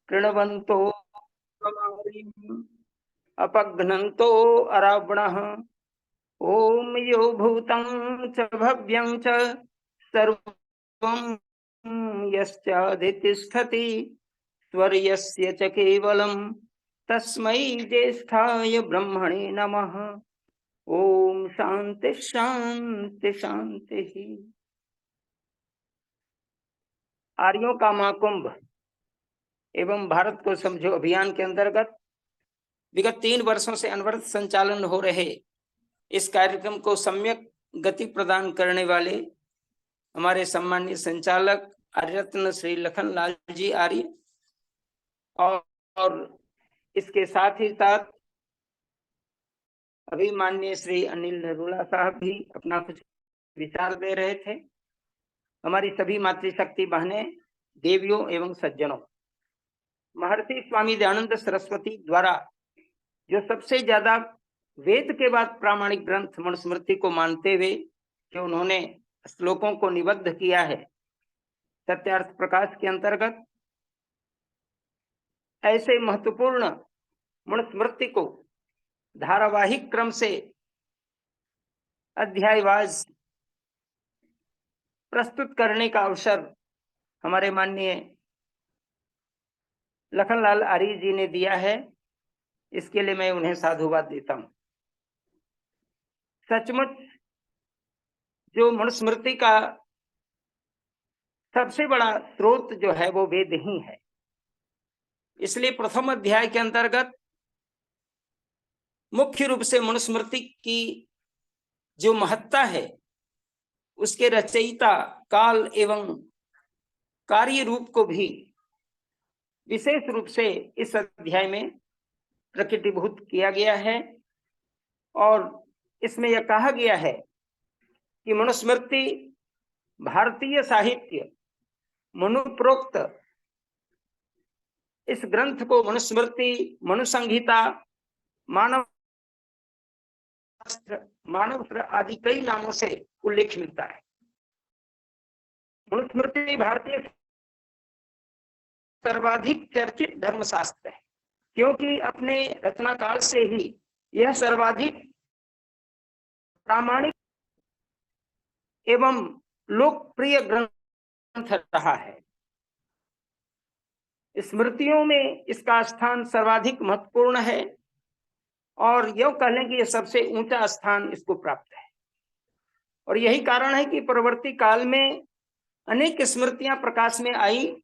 कृण्वन्तो समारिम् अपघ्नन्तो अरावणः। ओम यो भूतं च भव्यं च सर्वं यश्चाधितिष्ठति स्वर्यस्य च केवलं तस्मै ज्येष्ठाय ब्रह्मणे नमः। ओम शांति शांति शांति। आर्यों का महाकुंभ एवं भारत को समझो अभियान के अंतर्गत विगत 3 वर्षों से अनवरत संचालन हो रहे इस कार्यक्रम को सम्यक गति प्रदान करने वाले हमारे सम्मानीय संचालक आर्यरत्न श्री लखनलाल जी आर्य और इसके साथ ही साथ अभी माननीय श्री अनिल नरूला साहब भी अपना कुछ विचार दे रहे थे। हमारी सभी मातृशक्ति बहनें, देवियों एवं सज्जनों, महर्षि स्वामी दयानंद सरस्वती द्वारा जो सबसे ज्यादा वेद के बाद प्रामाणिक ग्रंथ मनुस्मृति को मानते हुए जो उन्होंने श्लोकों को निबद्ध किया है सत्यार्थ प्रकाश के अंतर्गत, ऐसे महत्वपूर्ण मनुस्मृति को धारावाहिक क्रम से अध्यायवाज प्रस्तुत करने का अवसर हमारे माननीय लखनलाल आर्य जी ने दिया है। इसके लिए मैं उन्हें साधुवाद देता हूं। सचमुच जो मनुस्मृति का सबसे बड़ा स्रोत जो है वो वेद ही है। इसलिए प्रथम अध्याय के अंतर्गत मुख्य रूप से मनुस्मृति की जो महत्ता है उसके रचयिता काल एवं कार्य रूप को भी विशेष रूप से इस अध्याय में प्रकटीभूत किया गया है। और इसमें यह कहा गया है कि मनुस्मृति भारतीय साहित्य मनुप्रोक्त इस ग्रंथ को मनुस्मृति, मनुसंहिता, मानव आदि कई नामों से उल्लेख मिलता है। मनुस्मृति भारतीय सर्वाधिक चर्चित धर्मशास्त्र है क्योंकि अपने रचना काल से ही यह सर्वाधिक प्रामाणिक एवं लोकप्रिय ग्रंथ रहा है। स्मृतियों में इसका स्थान सर्वाधिक महत्वपूर्ण है और यह कह लें कि यह सबसे ऊंचा स्थान इसको प्राप्त है। और यही कारण है कि परवर्ती काल में अनेक स्मृतियां प्रकाश में आई,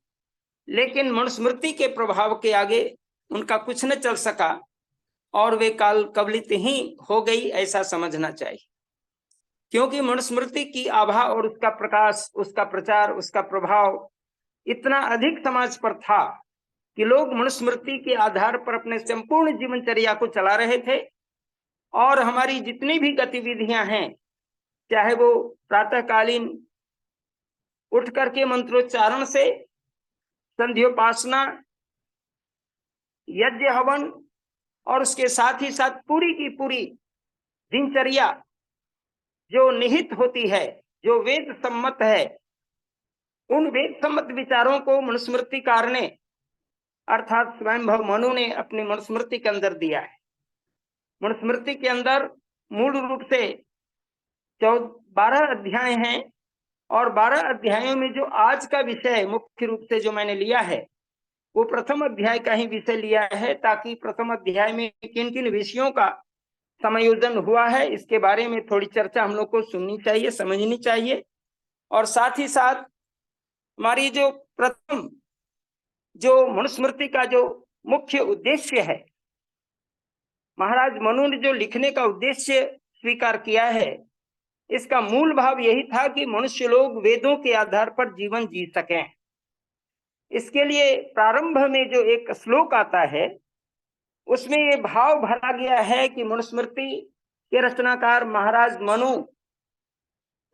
लेकिन मनुस्मृति के प्रभाव के आगे उनका कुछ न चल सका और वे काल कवलित ही हो गई, ऐसा समझना चाहिए। क्योंकि मनुस्मृति की आभा और उसका प्रकाश, उसका प्रचार, उसका प्रभाव इतना अधिक समाज पर था कि लोग मनुस्मृति के आधार पर अपने संपूर्ण जीवनचर्या को चला रहे थे। और हमारी जितनी भी गतिविधियां हैं, चाहे वो प्रातःकालीन उठ करके मंत्रोच्चारण से संध्योपासना, यज्ञ हवन और उसके साथ ही साथ पूरी की पूरी दिनचर्या जो निहित होती है, जो वेद सम्मत है, उन वेद सम्मत विचारों को मनुस्मृतिकार ने अर्थात स्वयंभव मनु ने अपनी मनुस्मृति के अंदर दिया है। मनुस्मृति के अंदर मूल रूप से 12 अध्याय हैं और 12 अध्यायों में जो आज का विषय मुख्य रूप से जो मैंने लिया है वो प्रथम अध्याय का ही विषय लिया है, ताकि प्रथम अध्याय में किन किन विषयों का समायोजन हुआ है इसके बारे में थोड़ी चर्चा हम लोग को सुननी चाहिए, समझनी चाहिए। और साथ ही साथ हमारी जो प्रथम जो मनुस्मृति का जो मुख्य उद्देश्य है, महाराज मनु ने जो लिखने का उद्देश्य स्वीकार किया है, इसका मूल भाव यही था कि मनुष्य लोग वेदों के आधार पर जीवन जी सकें। इसके लिए प्रारंभ में जो एक श्लोक आता है उसमें ये भाव भरा गया है कि मनुस्मृति के रचनाकार महाराज मनु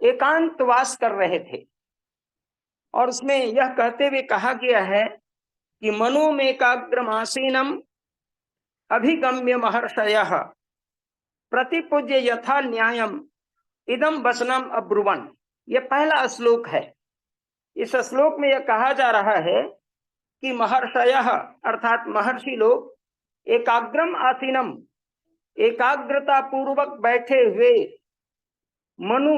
एकांतवास कर रहे थे और उसमें यह कहते हुए कहा गया है कि मनु में एकाग्रमासीनम अभिगम्य महर्षयः प्रतिपूज्य यथा न्यायम इदम वचनम अब्रुवन। यह पहला श्लोक है। इस श्लोक में यह कहा जा रहा है कि महर्षयः अर्थात महर्षि लोग एकाग्रम आसीनम एकाग्रता पूर्वक बैठे हुए मनु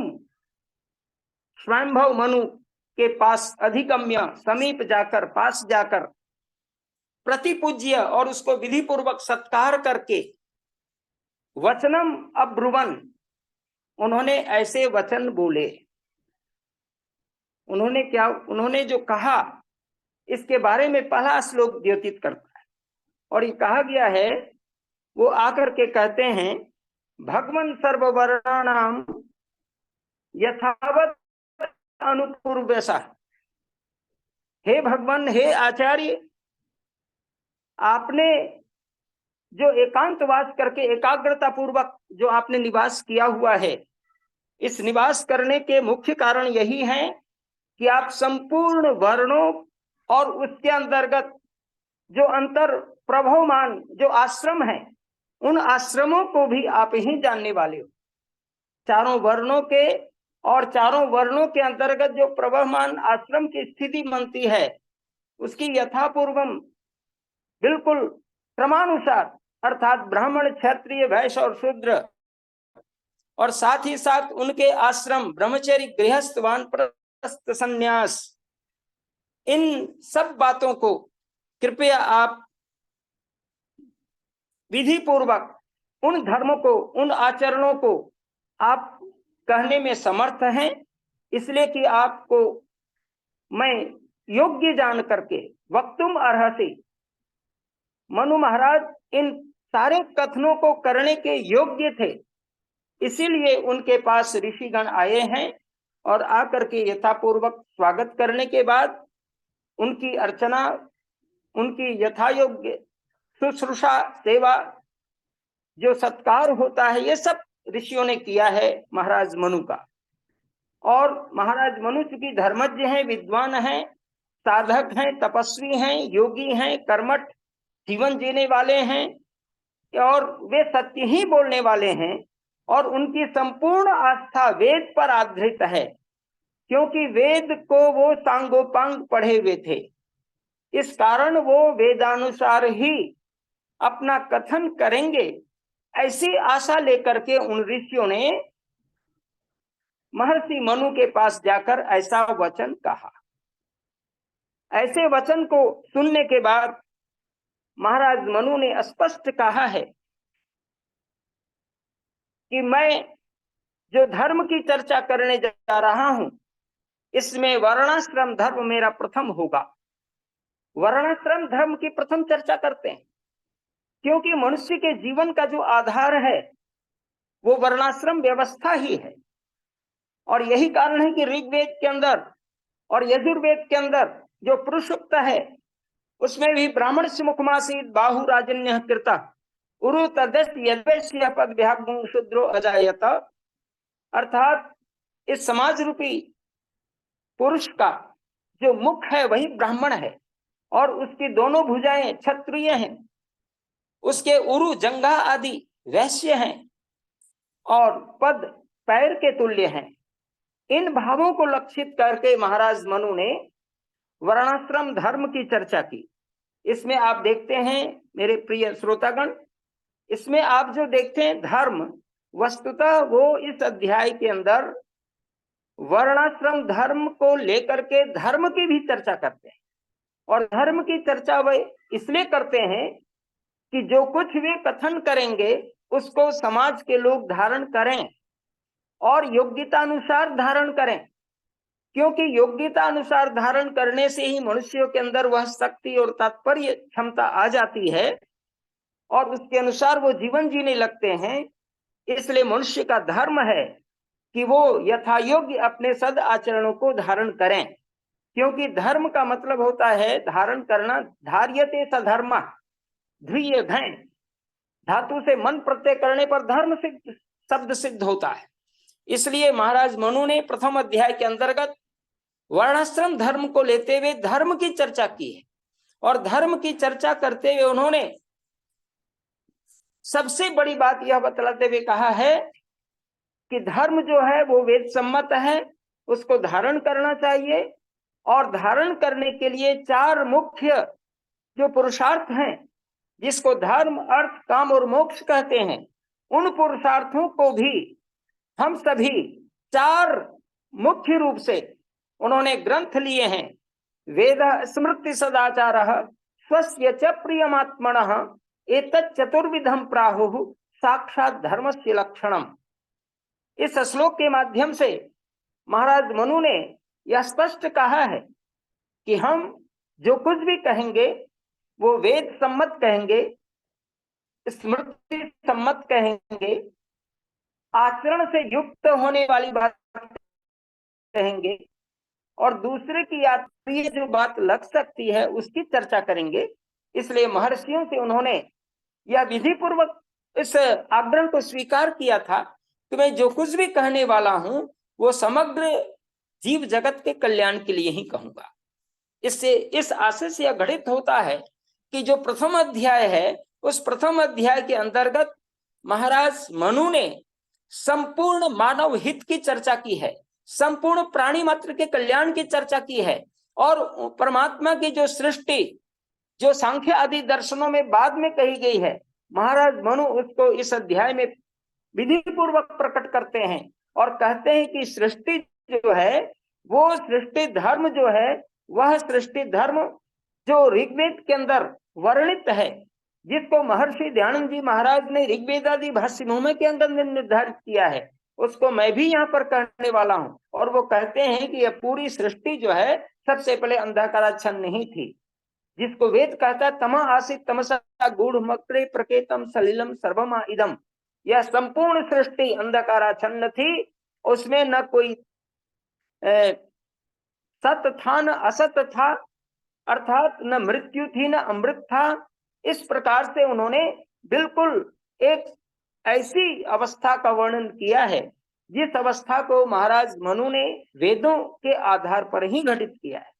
स्वयंभव मनु के पास अधिगम्य समीप जाकर पास जाकर प्रतिपूज्य और उसको विधि पूर्वक सत्कार करके वचनम अब्रुवन उन्होंने ऐसे वचन बोले। उन्होंने जो कहा इसके बारे में पहला श्लोक द्योतित करता है और ये कहा गया है, वो आकर के कहते हैं भगवन् सर्ववर्णानाम यथावत अनुपूर्वसा, हे भगवान हे आचार्य, आपने जो एकांतवास करके एकाग्रता पूर्वक जो आपने निवास किया हुआ है, इस निवास करने के मुख्य कारण यही है कि आप संपूर्ण वर्णों और उसके अंतर्गत जो अंतर प्रभवमान जो आश्रम है उन आश्रमों को भी आप ही जानने वाले हो। चारों वर्णों के और चारों वर्णों के अंतर्गत जो प्रभवमान आश्रम की स्थिति बनती है उसकी यथापूर्वम बिल्कुल क्रमानुसार अर्थात ब्राह्मण क्षत्रिय वैश्य और शूद्र और साथ ही साथ उनके आश्रम ब्रह्मचर्य गृहस्थ वानप्रस्थ संन्यास, इन सब बातों को कृपया आप विधि पूर्वक उन धर्मों को उन आचरणों को आप कहने में समर्थ हैं, इसलिए कि आपको मैं योग्य जान करके वक्तुम अर्हसि, मनु महाराज इन सारे कथनों को करने के योग्य थे, इसीलिए उनके पास ऋषिगण आए हैं और आकर के यथापूर्वक स्वागत करने के बाद उनकी अर्चना, उनकी यथायोग्य शुश्रूषा सेवा जो सत्कार होता है ये सब ऋषियों ने किया है महाराज मनु का। और महाराज मनु चूंकि धर्मज्ञ हैं, विद्वान हैं, साधक हैं, तपस्वी हैं, योगी हैं, कर्मठ जीवन जीने वाले हैं और वे सत्य ही बोलने वाले हैं और उनकी संपूर्ण आस्था वेद पर आधारित है, क्योंकि वेद को वो सांगोपांग पढ़े हुए थे। इस कारण वो वेदानुसार ही अपना कथन करेंगे, ऐसी आशा लेकर के उन ऋषियों ने महर्षि मनु के पास जाकर ऐसा वचन कहा। ऐसे वचन को सुनने के बाद महाराज मनु ने स्पष्ट कहा है कि मैं जो धर्म की चर्चा करने जा रहा हूं इसमें वर्णाश्रम धर्म मेरा प्रथम होगा। वर्णाश्रम धर्म की प्रथम चर्चा करते हैं, क्योंकि मनुष्य के जीवन का जो आधार है वो वर्णाश्रम व्यवस्था ही है। और यही कारण है कि ऋग्वेद के अंदर और यजुर्वेद के अंदर जो पुरुषोक्त है उसमें भी ब्राह्मण से मुखमासीत बाहु राजन्य कृता उरु तदस यद्वैश्य पद विभागुं शूद्रो अजायत, अर्थात इस समाज रूपी पुरुष का जो मुख है वही ब्राह्मण है और उसकी दोनों भुजाएं क्षत्रिय हैं, उसके उरु जंघा आदि वैश्य हैं और पद पैर के तुल्य हैं। इन भावों को लक्षित करके महाराज मनु ने वर्णाश्रम धर्म की चर्चा की। इसमें आप देखते हैं मेरे प्रिय श्रोतागण, इसमें आप जो देखते हैं धर्म, वस्तुतः वो इस अध्याय के अंदर वर्णाश्रम धर्म को लेकर के धर्म की भी चर्चा करते हैं। और धर्म की चर्चा वे इसलिए करते हैं कि जो कुछ वे कथन करेंगे उसको समाज के लोग धारण करें और योग्यता अनुसार धारण करें, क्योंकि योग्यता अनुसार धारण करने से ही मनुष्यों के अंदर वह शक्ति और तात्पर्य क्षमता आ जाती है और उसके अनुसार वो जीवन जीने लगते हैं। इसलिए मनुष्य का धर्म है कि वो यथायोग्य अपने सद आचरणों को धारण करें, क्योंकि धर्म का मतलब होता है धारण करना। धार्यते सधर्मा, ध्रिय घय धातु से मन प्रत्यय करने पर धर्म सिद्ध शब्द सिद्ध होता है। इसलिए महाराज मनु ने प्रथम अध्याय के अंतर्गत वर्णाश्रम धर्म को लेते हुए धर्म की चर्चा की है और धर्म की चर्चा करते हुए उन्होंने सबसे बड़ी बात यह बतलाते हुए कहा है कि धर्म जो है वो वेद सम्मत है, उसको धारण करना चाहिए और धारण करने के लिए चार मुख्य जो पुरुषार्थ हैं, जिसको धर्म, अर्थ, काम और मोक्ष कहते हैं, उन पुरुषार्थों को भी हम सभी चार मुख्य रूप से उन्होंने ग्रंथ लिए हैं। वेद स्मृति सदाचारः स्वस्य च प्रियमात्मनः एतत् चतुर्विधम प्राहुः साक्षात धर्मस्य लक्षणम। इस श्लोक के माध्यम से महाराज मनु ने यह स्पष्ट कहा है कि हम जो कुछ भी कहेंगे वो वेद सम्मत कहेंगे, स्मृति सम्मत कहेंगे, आचरण से युक्त होने वाली बात कहेंगे, और दूसरे की यात्री जो बात लग सकती है उसकी चर्चा करेंगे। इसलिए महर्षियों से उन्होंने यह विधि पूर्वक इस आग्रह को स्वीकार किया था कि मैं जो कुछ भी कहने वाला हूं वो समग्र जीव जगत के कल्याण के लिए ही कहूंगा। इससे इस आशय से यह घटित होता है कि जो प्रथम अध्याय है उस प्रथम अध्याय के अंतर्गत महाराज मनु ने संपूर्ण मानव हित की चर्चा की है, संपूर्ण प्राणी मात्र के कल्याण की चर्चा की है, और परमात्मा की जो सृष्टि जो सांख्य आदि दर्शनों में बाद में कही गई है, महाराज मनु उसको इस अध्याय में विधि पूर्वक प्रकट करते हैं और कहते हैं कि सृष्टि जो है वो सृष्टि धर्म जो है वह सृष्टि धर्म जो ऋग्वेद के अंदर वर्णित है, जिसको महर्षि दयानंद जी महाराज ने ऋग्वेद आदि भाष्यभूमि के अंदर निर्धारित किया है, उसको मैं भी यहाँ पर कहने वाला हूँ। और वो कहते हैं कि यह पूरी सृष्टि जो है सबसे पहले अंधकाराच्छन्न ही थी, जिसको वेद कहता है तमा आसीत तमसा गूढ़ मक्रे प्रकेतम सलिलम सर्वमा इदम। यह संपूर्ण सृष्टि अंधकाराच्छन्न थी, उसमें न कोई सत था न असत था, अर्थात न मृत्यु थी न अमृत था। इस प्रकार से उन्होंने बिल्कुल एक ऐसी अवस्था का वर्णन किया है जिस अवस्था को महाराज मनु ने वेदों के आधार पर ही घटित किया है,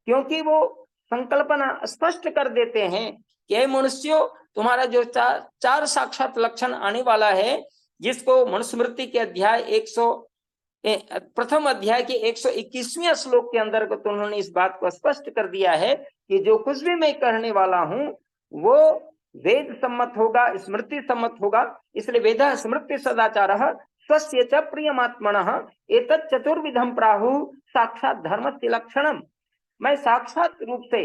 क्योंकि वो संकल्पना स्पष्ट कर देते हैं कि मनुष्यों तुम्हारा जो चार साक्षात लक्षण आने वाला है, जिसको मनुस्मृति के अध्याय प्रथम अध्याय के 121वें श्लोक के अंदर तो उन्होंने इस बात को स्पष्ट कर दिया है कि जो कुछ भी मैं कहने वाला हूं वो वेद सम्मत होगा, स्मृति सम्मत होगा। इसलिए वेद स्मृति सदाचारः स्वस्य च प्रियमात्मनः एतत् चतुर्विधम प्राहुः साक्षात धर्मस्य लक्षणम। मैं साक्षात रूप से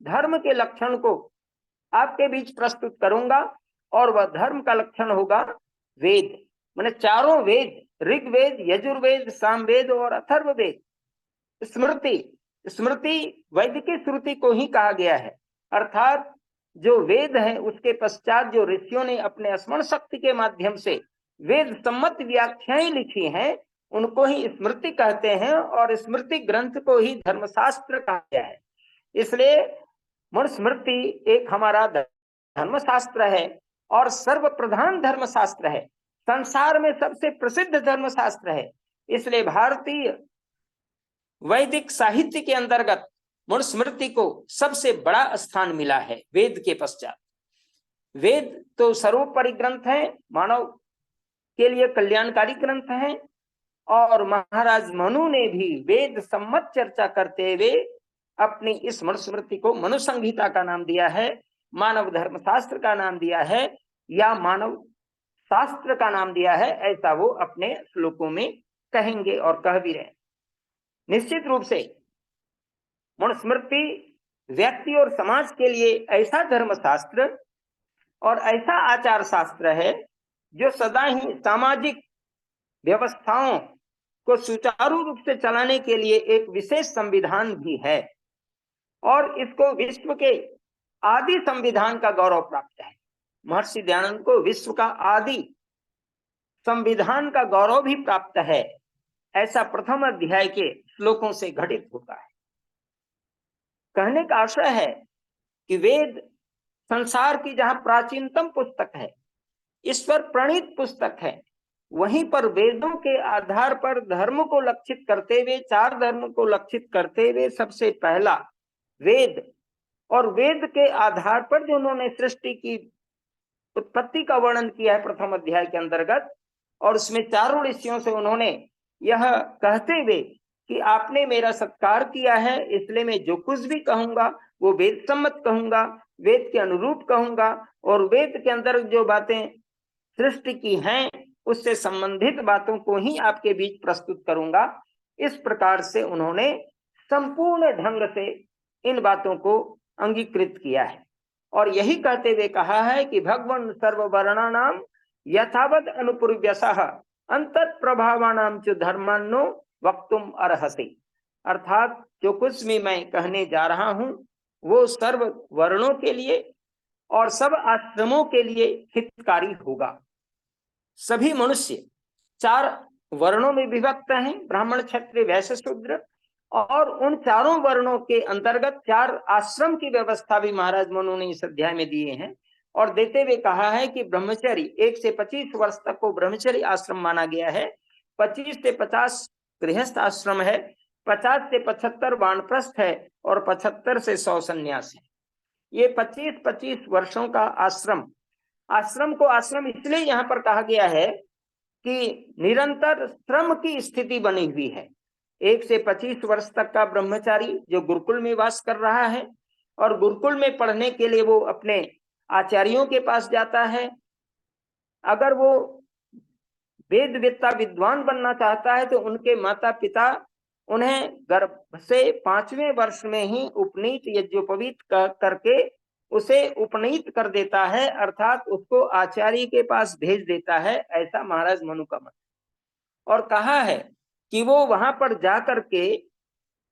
धर्म के लक्षण को आपके बीच प्रस्तुत करूंगा, और वह धर्म का लक्षण होगा वेद, माने चारों वेद, ऋग्वेद, यजुर्वेद, सामवेद और अथर्ववेद। स्मृति वैदिक श्रुति को ही कहा गया है, अर्थात जो वेद है उसके पश्चात जो ऋषियों ने अपने स्मरण शक्ति के माध्यम से वेद सम्मत व्याख्याएं लिखी हैं उनको ही स्मृति कहते हैं, और स्मृति ग्रंथ को ही धर्मशास्त्र कहा गया है। इसलिए मनुस्मृति एक हमारा धर्मशास्त्र है और सर्वप्रधान धर्मशास्त्र है, संसार में सबसे प्रसिद्ध धर्मशास्त्र है। इसलिए भारतीय वैदिक साहित्य के अंतर्गत मनुस्मृति को सबसे बड़ा स्थान मिला है वेद के पश्चात। वेद तो सर्वोपरि ग्रंथ है, मानव के लिए कल्याणकारी ग्रंथ है, और महाराज मनु ने भी वेद सम्मत चर्चा करते हुए अपनी इस मनुस्मृति को मनुसंहिता का नाम दिया है, मानव धर्मशास्त्र का नाम दिया है, या मानव शास्त्र का नाम दिया है, ऐसा वो अपने श्लोकों में कहेंगे और कह भी रहे। निश्चित रूप से मनुस्मृति व्यक्ति और समाज के लिए ऐसा धर्मशास्त्र और ऐसा आचार शास्त्र है जो सदा ही सामाजिक व्यवस्थाओं को सुचारू रूप से चलाने के लिए एक विशेष संविधान भी है, और इसको विश्व के आदि संविधान का गौरव प्राप्त है। महर्षि दयानंद को विश्व का आदि संविधान का गौरव भी प्राप्त है, ऐसा प्रथम अध्याय के श्लोकों से घटित होता है। कहने का आशय है कि वेद संसार की जहां प्राचीनतम पुस्तक है, ईश्वर प्रणीत पुस्तक है, वहीं पर वेदों के आधार पर धर्म को लक्षित करते हुए, चार धर्म को लक्षित करते हुए सबसे पहला वेद, और वेद के आधार पर जो उन्होंने सृष्टि की उत्पत्ति का वर्णन किया है प्रथम अध्याय के अंतर्गत, और उसमें चारों ऋषियों से उन्होंने यह कहते हुए कि आपने मेरा सत्कार किया है, इसलिए मैं जो कुछ भी कहूंगा वो वेद सम्मत कहूंगा, वेद के अनुरूप कहूंगा, और वेद के अंदर जो बातें सृष्टि की हैं उससे संबंधित बातों को ही आपके बीच प्रस्तुत करूंगा। इस प्रकार से उन्होंने संपूर्ण ढंग से इन बातों को अंगीकृत किया है और यही कहते हुए कहा है कि भगवान सर्ववर्णानाम यथावत अनुपूर्व्यसः अंतत प्रभावानाम च धर्मान्नो वक्तुम अर्हसि। अर्थात जो कुछ भी मैं कहने जा रहा हूं वो सर्व वर्णों के लिए और सब आश्रमों के लिए हितकारी होगा। सभी मनुष्य 4 वर्णों में विभक्त हैं, ब्राह्मण क्षत्रिय वैश्य शूद्र, और उन चारों वर्णों के अंतर्गत 4 आश्रम की व्यवस्था भी महाराज मनु ने इस अध्याय में दिए हैं और देते हुए कहा है कि ब्रह्मचर्य 1 से 25 वर्ष तक को ब्रह्मचर्य आश्रम माना गया है, 25 से 50 गृहस्थ आश्रम है, 50 से 75 वानप्रस्थ है और 75 से 100 संन्यास है। ये 25-25 वर्षों का आश्रम को आश्रम इसलिए यहाँ पर कहा गया है कि निरंतर श्रम की स्थिति बनी हुई है। 1 से 25 वर्ष तक का ब्रह्मचारी जो गुरुकुल में वास कर रहा है और गुरुकुल में पढ़ने के लिए वो अपने आचार्यों के पास जाता है। अगर वो वेदवेत्ता विद्वान बनना चाहता है तो उनके माता पिता उन्हें गर्भ से 5वें वर्ष में ही उपनीत यज्ञोपवीत करके उसे उपनीत कर देता है, अर्थात उसको आचार्य के पास भेज देता है, ऐसा महाराज मनु का मत। और कहा है कि वो वहां पर जाकर के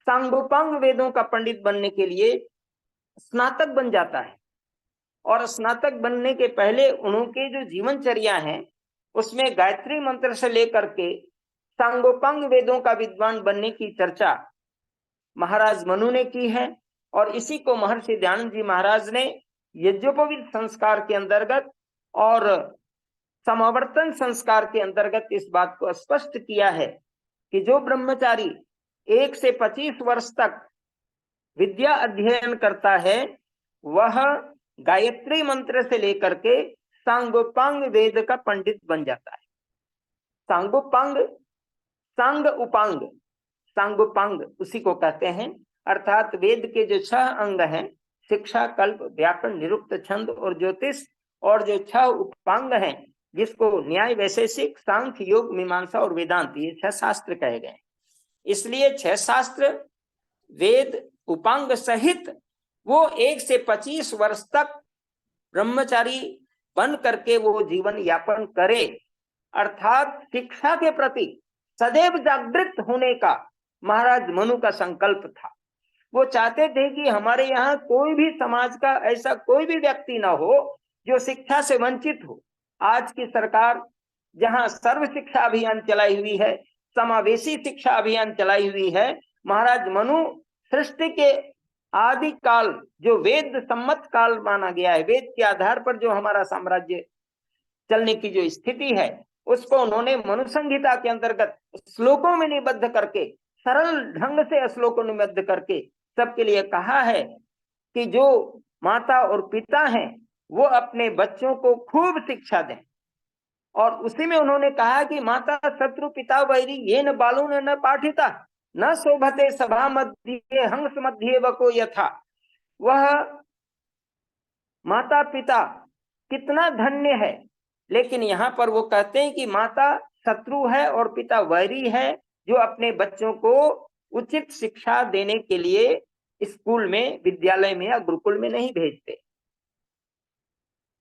सांगोपांग वेदों का पंडित बनने के लिए स्नातक बन जाता है और स्नातक बनने के पहले उनके जो जीवनचर्या है उसमें गायत्री मंत्र से लेकर के सांगोपांग वेदों का विद्वान बनने की चर्चा महाराज मनु ने की है और इसी को महर्षि दयानंद जी महाराज ने यज्ञोपवीत संस्कार के अंतर्गत और समावर्तन संस्कार के अंतर्गत इस बात को स्पष्ट किया है कि जो ब्रह्मचारी 1 से 25 वर्ष तक विद्या अध्ययन करता है वह गायत्री मंत्र से लेकर के सांगोपांग वेद का पंडित बन जाता है। सांगोपांग, सांगोपांग उसी को कहते हैं, अर्थात वेद के जो 6 अंग हैं, शिक्षा, कल्प, व्याकरण, निरुक्त, छंद और ज्योतिष, और जो 6 उपांग हैं जिसको न्याय, वैशेषिक, सांख्य, योग, मीमांसा और वेदांत, ये 6 शास्त्र कहे गए। इसलिए 6 शास्त्र, वेद, उपांग सहित वो 1 से 25 वर्ष तक ब्रह्मचारी बन करके वो जीवन यापन करे, अर्थात शिक्षा के प्रति सदैव जागृत होने का महाराज मनु का संकल्प था। वो चाहते थे कि हमारे यहाँ कोई भी समाज का ऐसा कोई भी व्यक्ति ना हो जो शिक्षा से वंचित हो। आज की सरकार जहाँ सर्व शिक्षा अभियान चलाई हुई है, समावेशी शिक्षा अभियान चलाई हुई है, महाराज मनु सृष्टि के आदि काल जो वेद सम्मत काल माना गया है, वेद के आधार पर जो हमारा साम्राज्य चलने की जो स्थिति है उसको उन्होंने मनु संहिता के अंतर्गत श्लोकों में निबद्ध करके, सरल ढंग से श्लोकों में निबद्ध करके सबके लिए कहा है कि जो माता और पिता हैं वो अपने बच्चों को खूब शिक्षा दें। और उसी में उन्होंने कहा कि माता शत्रु पिता वैरी ये न बालू न पाठिता न शोभते सभा मध्य हंस मध्य वको यथा। वह माता पिता कितना धन्य है, लेकिन यहाँ पर वो कहते हैं कि माता शत्रु है और पिता वैरी है जो अपने बच्चों को उचित शिक्षा देने के लिए स्कूल में, विद्यालय में या गुरुकुल में नहीं भेजते।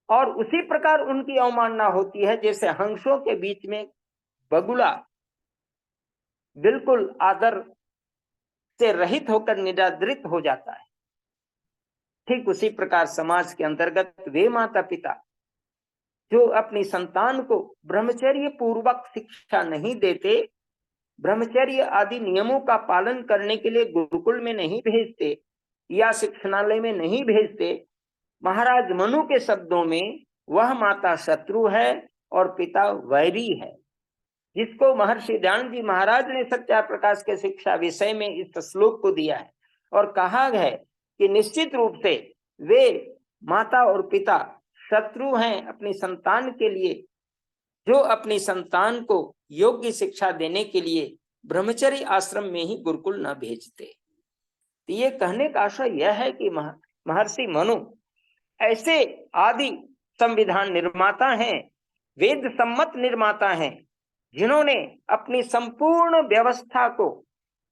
और उसी प्रकार उनकी अवमानना होती है जैसे हंसों के बीच में बगुला बिल्कुल आदर से रहित होकर निरादरित हो जाता है। ठीक उसी प्रकार समाज के अंतर्गत वे माता पिता जो अपनी संतान को ब्रह्मचर्य पूर्वक शिक्षा नहीं देते, ब्रह्मचर्य आदि नियमों का पालन करने के लिए गुरुकुल में नहीं भेजते या शिक्षणालय में नहीं भेजते, महाराज मनु के शब्दों में वह माता शत्रु है और पिता वैरी है, जिसको महर्षि दयानंद जी महाराज ने सत्या प्रकाश के शिक्षा विषय में इस श्लोक को दिया है और कहा है कि निश्चित रूप से वे माता और पिता शत्रु हैं अपनी संतान के लिए, जो अपनी संतान को योग्य शिक्षा देने के लिए ब्रह्मचर्य आश्रम में ही गुरुकुल न भेजते। तो ये कहने का आशय यह है कि महर्षि मनु ऐसे आदि संविधान निर्माता हैं, वेद सम्मत निर्माता हैं, जिन्होंने अपनी संपूर्ण व्यवस्था को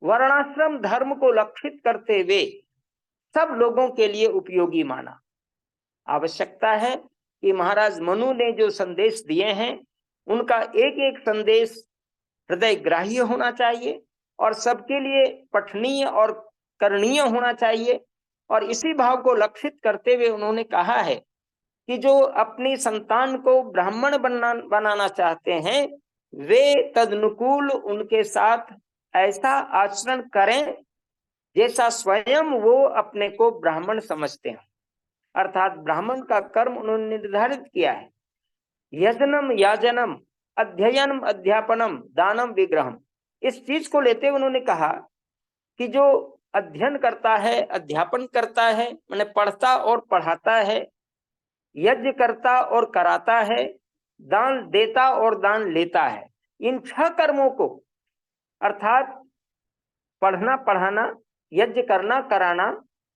वर्णाश्रम धर्म को लक्षित करते हुए सब लोगों के लिए उपयोगी माना। आवश्यकता है कि महाराज मनु ने जो संदेश दिए हैं उनका एक एक संदेश हृदय ग्राह्य होना चाहिए और सबके लिए पठनीय और करणीय होना चाहिए। और इसी भाव को लक्षित करते हुए उन्होंने कहा है कि जो अपनी संतान को ब्राह्मण बनाना चाहते हैं वे तदनुकूल उनके साथ ऐसा आचरण करें जैसा स्वयं वो अपने को ब्राह्मण समझते हैं। अर्थात ब्राह्मण का कर्म उन्होंने निर्धारित किया है, यजनम याजनम अध्ययनम अध्यापनम दानम विग्रहम। इस चीज को लेते हुए उन्होंने कहा कि जो अध्ययन करता है, अध्यापन करता है, माने पढ़ता और पढ़ाता है, यज्ञ करता और कराता है, दान देता और दान लेता है, इन 6 कर्मों को अर्थात पढ़ना पढ़ाना, यज्ञ करना कराना,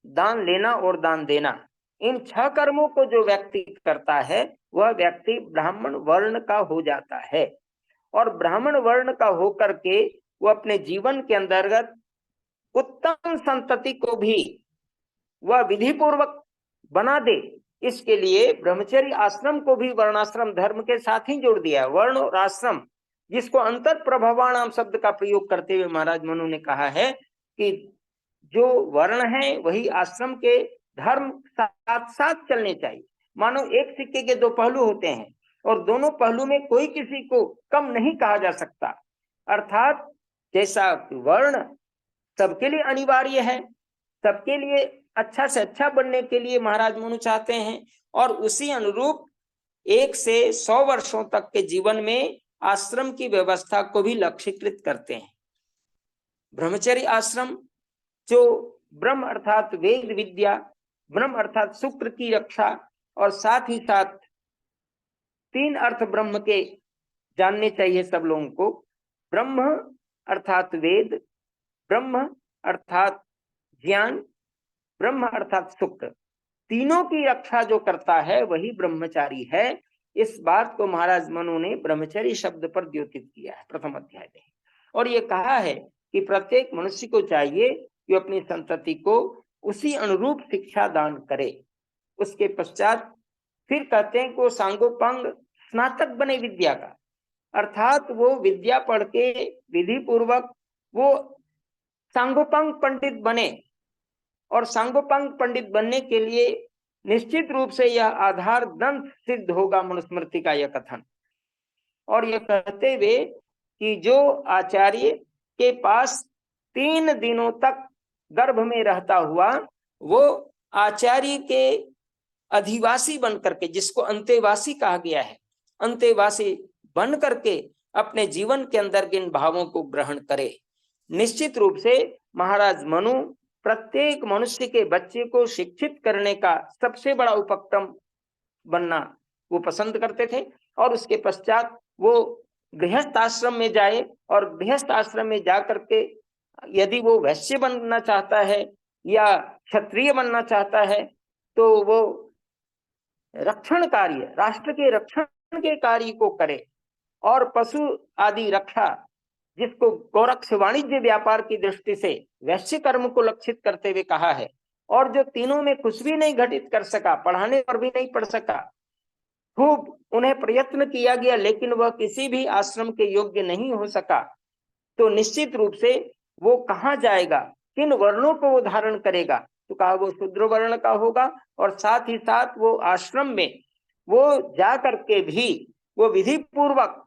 दान लेना और दान देना, इन 6 कर्मों को जो व्यक्ति करता है वह व्यक्ति ब्राह्मण वर्ण का हो जाता है। और ब्राह्मण वर्ण का होकर के वो अपने जीवन के अंतर्गत उत्तम संतति को भी वह विधि पूर्वक बना दे, इसके लिए ब्रह्मचर्य आश्रम को भी वर्णाश्रम धर्म के साथ ही जोड़ दिया। वर्ण और आश्रम, जिसको अंतर प्रभावाणाम शब्द का प्रयोग करते हुए महाराज मनु ने कहा है कि जो वर्ण है वही आश्रम के धर्म साथ साथ चलने चाहिए। मानो एक सिक्के के 2 पहलू होते हैं और दोनों पहलू में कोई किसी को कम नहीं कहा जा सकता। अर्थात जैसा वर्ण सबके लिए अनिवार्य है, सबके लिए अच्छा से अच्छा बनने के लिए महाराज मनु चाहते हैं, और उसी अनुरूप 1 से 100 वर्षों तक के जीवन में आश्रम की व्यवस्था को भी लक्ष्यीकृत करते हैं। ब्रह्मचर्य आश्रम जो ब्रह्म अर्थात वेद विद्या, ब्रह्म अर्थात शुक्र की रक्षा, और साथ ही साथ 3 अर्थ ब्रह्म के जानने चाहिए सब लोगों को। ब्रह्म अर्थात वेद, ब्रह्म अर्थात ज्ञान, ब्रह्म अर्थात शुक्र, तीनों की रक्षा जो करता है वही ब्रह्मचारी है। इस बात को महाराज मनु ने ब्रह्मचर्य शब्द पर द्योतित किया है प्रथम अध्याय में, और ये कहा है कि प्रत्येक मनुष्य को चाहिए कि अपनी संतति को उसी अनुरूप शिक्षा दान करे। उसके पश्चात फिर कहते हैं कि वो सांगोपांग स्नातक बने विद्या का, अर्थात वो विद्या पढ़ के विधि पूर्वक वो सांगोपांग पंडित बने। और सांगोपांग पंडित बनने के लिए निश्चित रूप से यह आधार दंत सिद्ध होगा, मनुस्मृति का यह कथन। और यह कहते हुए कि जो आचार्य के पास 3 दिनों तक गर्भ में रहता हुआ वो आचार्य के अधिवासी बन करके, जिसको अंतेवासी कहा गया है, अंतेवासी बन करके अपने जीवन के अंदर इन भावों को ग्रहण करे। निश्चित रूप से महाराज मनु प्रत्येक मनुष्य के बच्चे को शिक्षित करने का सबसे बड़ा उपक्रम बनना वो पसंद करते थे। और उसके पश्चात वो गृहस्थ आश्रम में जाए, और गृहस्थ आश्रम में जाकर के यदि वो वैश्य बनना चाहता है या क्षत्रिय बनना चाहता है तो वो रक्षण कार्य, राष्ट्र के रक्षण के कार्य को करे। और पशु आदि रक्षा, जिसको गोरक्ष वाणिज्य व्यापार की दृष्टि से वैश्य कर्म को लक्षित करते हुए कहा है। और जो तीनों में कुछ भी नहीं घटित कर सका, पढ़ाने पर भी नहीं पढ़ सका, खूब उन्हें प्रयत्न किया गया लेकिन वह किसी भी आश्रम के योग्य नहीं हो सका, तो निश्चित रूप से वो कहाँ जाएगा, किन वर्णों को वो धारण करेगा? तो कहा वो शूद्र वर्ण का होगा। और साथ ही साथ वो आश्रम में वो जा करके भी वो विधि पूर्वक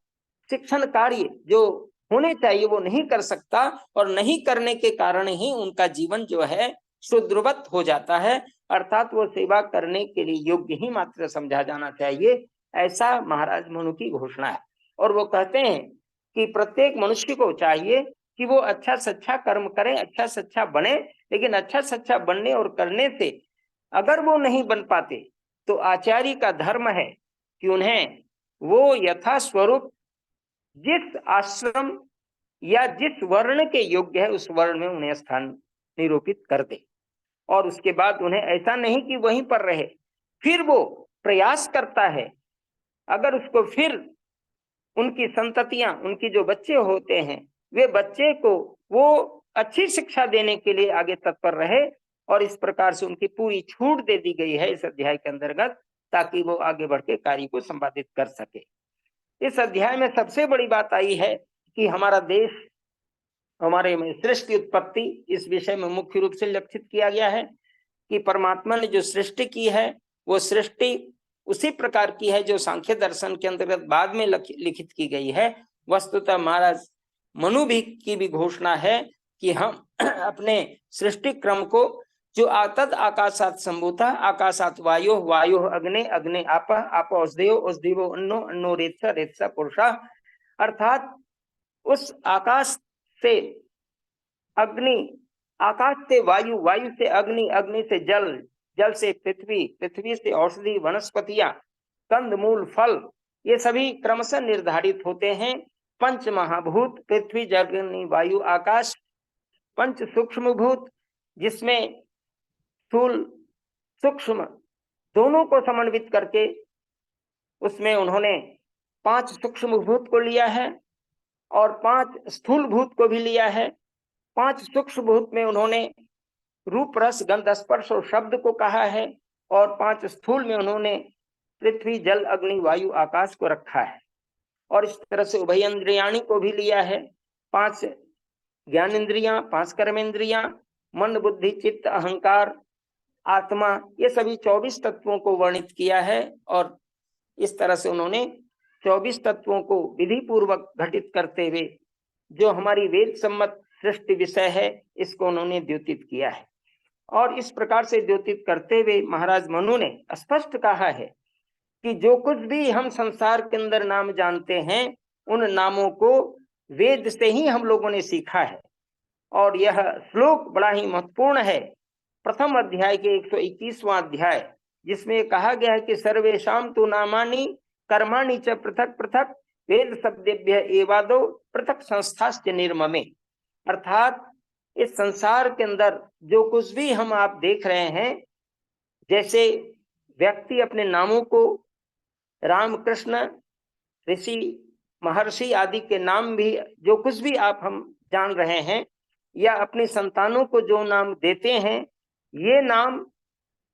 शिक्षण कार्य जो होने चाहिए वो नहीं कर सकता, और नहीं करने के कारण ही उनका जीवन जो है शूद्रवत हो जाता है, अर्थात वो सेवा करने के लिए योग्य ही मात्र समझा जाना चाहिए। ऐसा महाराज मनु की घोषणा है। और वो कहते हैं कि प्रत्येक मनुष्य को चाहिए कि वो अच्छा से अच्छा कर्म करे, अच्छा से अच्छा बने, लेकिन अच्छा से अच्छा बनने और करने से अगर वो नहीं बन पाते तो आचार्य का धर्म है कि उन्हें वो यथा स्वरूप जिस आश्रम या जिस वर्ण के योग्य है उस वर्ण में उन्हें स्थान निरूपित कर दे। और उसके बाद उन्हें ऐसा नहीं कि वहीं पर रहे, फिर वो प्रयास करता है, अगर उसको फिर उनकी संततियां, उनकी जो बच्चे होते हैं, वे बच्चे को वो अच्छी शिक्षा देने के लिए आगे तत्पर रहे। और इस प्रकार से उनकी पूरी छूट दे दी गई है इस अध्याय के अंतर्गत, ताकि वो आगे बढ़ के कार्य को संपादित कर सके। इस अध्याय में सबसे बड़ी बात आई है कि हमारा देश, हमारे में सृष्टि उत्पत्ति, इस विषय में मुख्य रूप से लक्षित किया गया है कि परमात्मा ने जो सृष्टि की है वो सृष्टि उसी प्रकार की है जो सांख्य दर्शन के अंतर्गत बाद में लिखित की गई है। वस्तुतः महाराज मनु भी की भी घोषणा है कि हम अपने सृष्टि क्रम को जो तद आकाशात संभूता, आकाशात वायु, वायु अग्नि, अग्नि आप, आप औषधेयो, औषधियो अन्नो, अन्नो रेत्सा, रेत्सा पुरुषा, अर्थात उस आकाश से अग्नि, आकाश से वायु, वायु से अग्नि, अग्नि से जल, जल से पृथ्वी, पृथ्वी से औषधि, वनस्पतियां, कंद मूल फल, ये सभी क्रमशः निर्धारित होते हैं। पंच महाभूत पृथ्वी जल अग्नि वायु आकाश, पंच सूक्ष्म भूत जिसमें स्थूल सूक्ष्म दोनों को समन्वित करके उसमें उन्होंने 5 सूक्ष्म भूत को लिया है और 5 स्थूल भूत को भी लिया है। 5 सूक्ष्म भूत में उन्होंने रूप रस गंध स्पर्श और शब्द को कहा है और 5 स्थूल में उन्होंने पृथ्वी जल अग्नि वायु आकाश को रखा है। और इस तरह से उभयेंद्रियाणी को भी लिया है, 5 ज्ञानेन्द्रियां, 5 कर्मेंद्रियां, मन बुद्धि चित्त अहंकार आत्मा, ये सभी 24 तत्वों को वर्णित किया है। और इस तरह से उन्होंने 24 तत्वों को विधि पूर्वक घटित करते हुए जो हमारी वेद सम्मत सृष्टि विषय है इसको उन्होंने द्योतित किया है। और इस प्रकार से द्योतित करते हुए महाराज मनु ने स्पष्ट कहा है कि जो कुछ भी हम संसार के अंदर नाम जानते हैं उन नामों को वेद से ही हम लोगों ने सीखा है। और यह श्लोक बड़ा ही महत्वपूर्ण है, प्रथम अध्याय के 121वां अध्याय, जिसमें कहा गया है कि सर्वेषाम तु नामानि कर्माणि च पृथक पृथक वेद शब्देभ्य एवादो पृथक संस्थाश्च निर्ममे। अर्थात इस संसार के अंदर जो कुछ भी हम आप देख रहे हैं, जैसे व्यक्ति अपने नामों को राम कृष्ण ऋषि महर्षि आदि के नाम भी जो कुछ भी आप हम जान रहे हैं, या अपनी संतानों को जो नाम देते हैं, ये नाम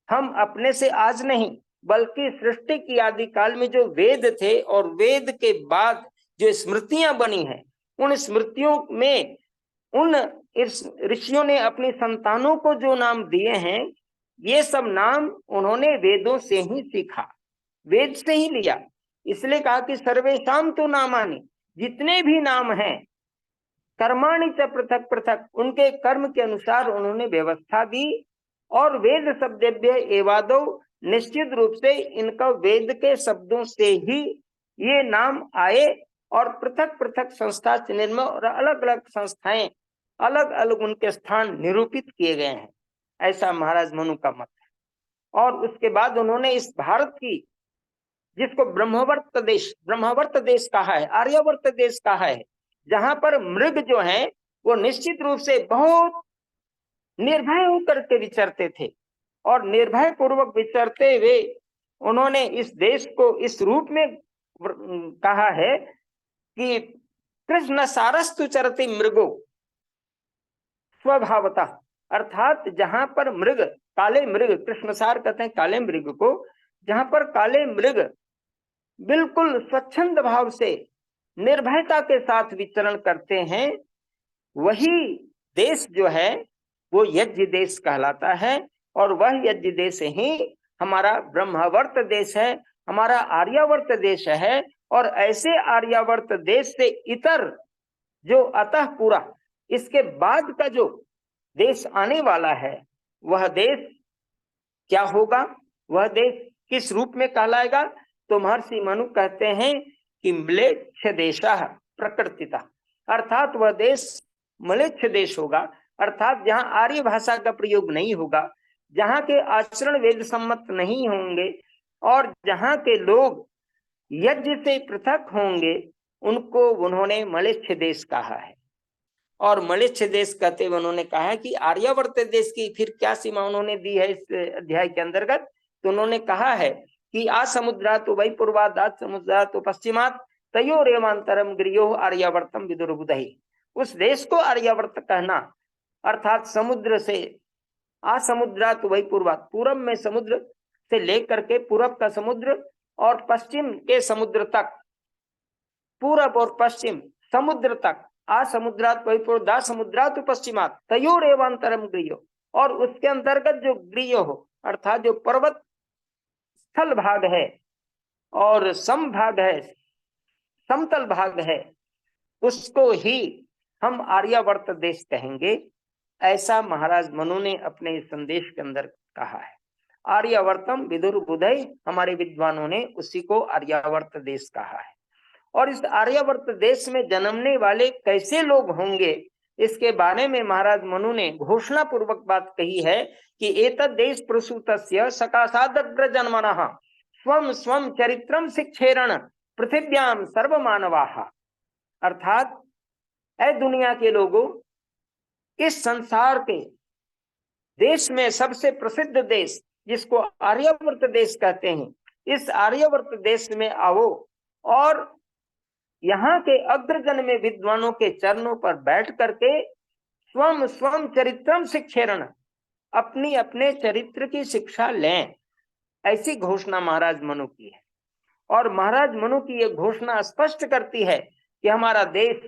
हम अपने से आज नहीं बल्कि सृष्टि की आदि काल में जो वेद थे और वेद के बाद जो स्मृतियां बनी हैं, उन स्मृतियों में उन ऋषियों ने अपनी संतानों को जो नाम दिए हैं, ये सब नाम उन्होंने वेदों से ही सीखा, वेद से ही लिया। इसलिए कहा कि सर्वेषाम तो नामानि, जितने भी नाम हैं, कर्माणि च पृथक पृथक, उनके कर्म के अनुसार उन्होंने व्यवस्था दी। और वेद शब्देभ्य एवादो, निश्चित रूप से इनका वेद के शब्दों से ही ये नाम आए और पृथक पृथक संस्था निर्मल और अलग अलग संस्थाएं, अलग अलग उनके स्थान निरूपित किए गए हैं, ऐसा महाराज मनु का मत है। और उसके बाद उन्होंने इस भारत की, जिसको ब्रह्मावर्त देश कहा है, आर्यावर्त देश कहा है, जहां पर मृग जो है वो निश्चित रूप से बहुत निर्भय होकर के विचरते थे और निर्भय पूर्वक विचरते हुए उन्होंने इस देश को इस रूप में कहा है कि कृष्ण सारस्तु चरति मृगो स्वभावतः। अर्थात जहां पर मृग, काले मृग, कृष्णसार कहते हैं काले मृग को, जहां पर काले मृग बिल्कुल स्वच्छंद भाव से निर्भयता के साथ विचरण करते हैं, वही देश जो है वो यज्ञ देश कहलाता है। और वह यज्ञ देश ही हमारा ब्रह्मावर्त देश है, हमारा आर्यावर्त देश है। और ऐसे आर्यावर्त देश से इतर जो अतः पूरा इसके बाद का जो देश आने वाला है, वह देश क्या होगा, वह देश किस रूप में कहलाएगा? तो महर्षि मनु कहते हैं कि म्लेच्छ देशः प्रकृतिता, अर्थात वह देश म्लेच्छ देश होगा, अर्थात जहां आर्य भाषा का प्रयोग नहीं होगा, जहां के आचरण वेद सम्मत नहीं होंगे और जहां के लोग यज्ञ से पृथक होंगे, उनको उन्होंने म्लेच्छ देश कहा है। और मलेच्छ देश कहते हुए उन्होंने कहा है कि आर्यावर्त देश की फिर क्या सीमा उन्होंने दी है इस अध्याय के अंतर्गत। तो उन्होंने कहा है कि आ समुद्रात वही पूर्वात आ समुद्रात पश्चिमात तयोरेवांतरम गृहो आर्यावर्तम विदुर्बुधहि। उस देश को आर्यावर्त कहना अर्थात समुद्र से आ समुद्रात वही पूर्वात, पूरब में समुद्र से लेकर के पूरब का समुद्र और पश्चिम के समुद्र तक, पूरब और पश्चिम समुद्र तक, आ समुद्रात वही पूर्व दा समुद्रात पश्चिमात तयोरेवांतरम गृहो, और उसके अंतर्गत जो गृह हो अर्थात जो पर्वत स्थल भाग है और सम भाग है, समतल भाग है, उसको ही हम आर्यावर्त देश कहेंगे। ऐसा महाराज मनु ने अपने इस संदेश के अंदर कहा है। आर्यावर्तम विदुर बुधई, हमारे विद्वानों ने उसी को आर्यावर्त देश कहा है। और इस आर्यावर्त देश में जन्मने वाले कैसे लोग होंगे, इसके बारे में महाराज मनु ने घोषणा पूर्वक बात कही है कि एतद् देश प्रसूतस्य सकाशादग्र जन्मनः स्वम स्वम चरित्रम शिक्षेरण पृथिव्याम सर्वमानवाः। अर्थात ऐ दुनिया के लोगों, इस संसार के देश में सबसे प्रसिद्ध देश जिसको आर्यावर्त देश कहते हैं, इस आर्यावर्त देश में आओ और यहाँ के अग्रजन में विद्वानों के चरणों पर बैठ करके स्वम स्वम चरित्रम शिक्षेरण, अपनी अपने चरित्र की शिक्षा लें। ऐसी घोषणा महाराज मनु की है। और महाराज मनु की यह घोषणा स्पष्ट करती है कि हमारा देश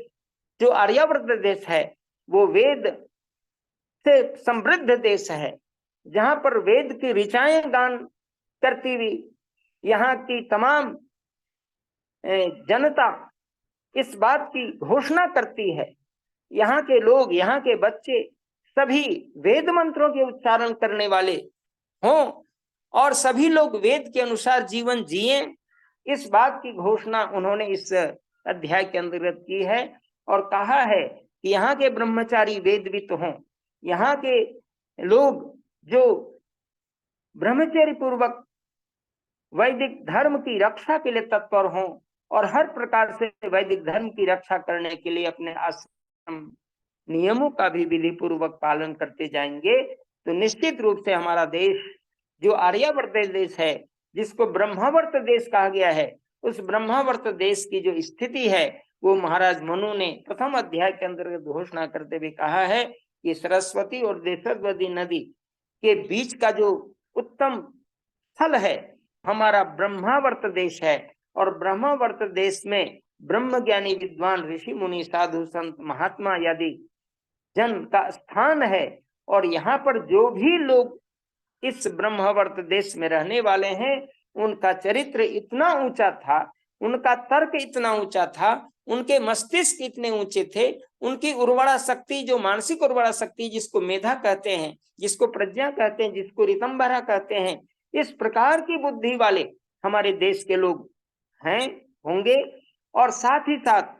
जो आर्यावर्त देश है वो वेद से समृद्ध देश है, जहां पर वेद की ऋचाएं गान करती हुई यहाँ की तमाम जनता इस बात की घोषणा करती है, यहाँ के लोग, यहाँ के बच्चे सभी वेद मंत्रों के उच्चारण करने वाले हों और सभी लोग वेद के अनुसार जीवन जिए, इस बात की घोषणा उन्होंने इस अध्याय के अंतर्गत की है। और कहा है कि यहाँ के ब्रह्मचारी वेदवित हों, यहाँ के लोग जो ब्रह्मचर्य पूर्वक वैदिक धर्म की रक्षा के लिए तत्पर हों और हर प्रकार से वैदिक धर्म की रक्षा करने के लिए अपने आश्रम नियमों का भी विधि पूर्वक पालन करते जाएंगे, तो निश्चित रूप से हमारा देश जो आर्यावर्त देश है, जिसको ब्रह्मावर्त देश कहा गया है, उस ब्रह्मावर्त देश की जो स्थिति है वो महाराज मनु ने प्रथम अध्याय के अंतर्गत घोषणा करते हुए कहा है कि सरस्वती और देशद्वती नदी के बीच का जो उत्तम स्थल है हमारा ब्रह्मावर्त देश है। और ब्रह्मावर्त देश में ब्रह्म ज्ञानी विद्वान ऋषि मुनि साधु संत महात्मा आदि जन का स्थान है। और यहाँ पर जो भी लोग इस ब्रह्मावर्त देश में रहने वाले हैं, उनका चरित्र इतना ऊंचा था, उनका तर्क इतना ऊंचा था, उनके मस्तिष्क इतने ऊंचे थे, उनकी उर्वरा शक्ति, जो मानसिक उर्वरा शक्ति जिसको मेधा कहते हैं, जिसको प्रज्ञा कहते हैं, जिसको ऋतंभरा कहते हैं, इस प्रकार की बुद्धि वाले हमारे देश के लोग हैं, होंगे। और साथ ही साथ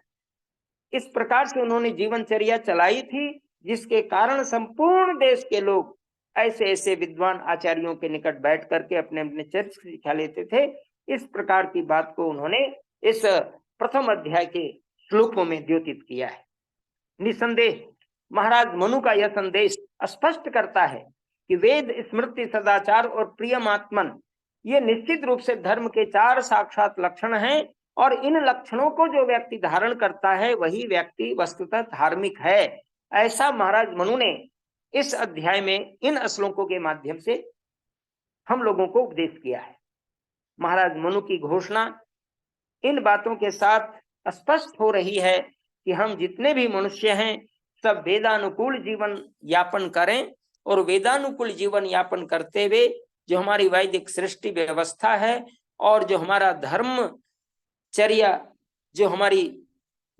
इस प्रकार से उन्होंने जीवनचर्या चलाई थी, जिसके कारण संपूर्ण देश के लोग ऐसे ऐसे विद्वान आचार्यों के निकट बैठ करके अपने अपने चरित्र शिक्षा लेते थे। इस प्रकार की बात को उन्होंने इस प्रथम अध्याय के श्लोकों में द्योतित किया है। निसंदेह महाराज मनु का यह संदेश स्पष्ट करता है कि वेद, स्मृति, सदाचार और प्रियमात्मन ये निश्चित रूप से धर्म के 4 साक्षात लक्षण हैं। और इन लक्षणों को जो व्यक्ति धारण करता है वही व्यक्ति वस्तुतः धार्मिक है। ऐसा महाराज मनु ने इस अध्याय में इन श्लोकों के माध्यम से हम लोगों को उपदेश किया है। महाराज मनु की घोषणा इन बातों के साथ स्पष्ट हो रही है कि हम जितने भी मनुष्य हैं सब वेदानुकूल जीवन यापन करें। और वेदानुकूल जीवन यापन करते हुए जो हमारी वैदिक सृष्टि व्यवस्था है और जो हमारा धर्मचर्या, जो हमारी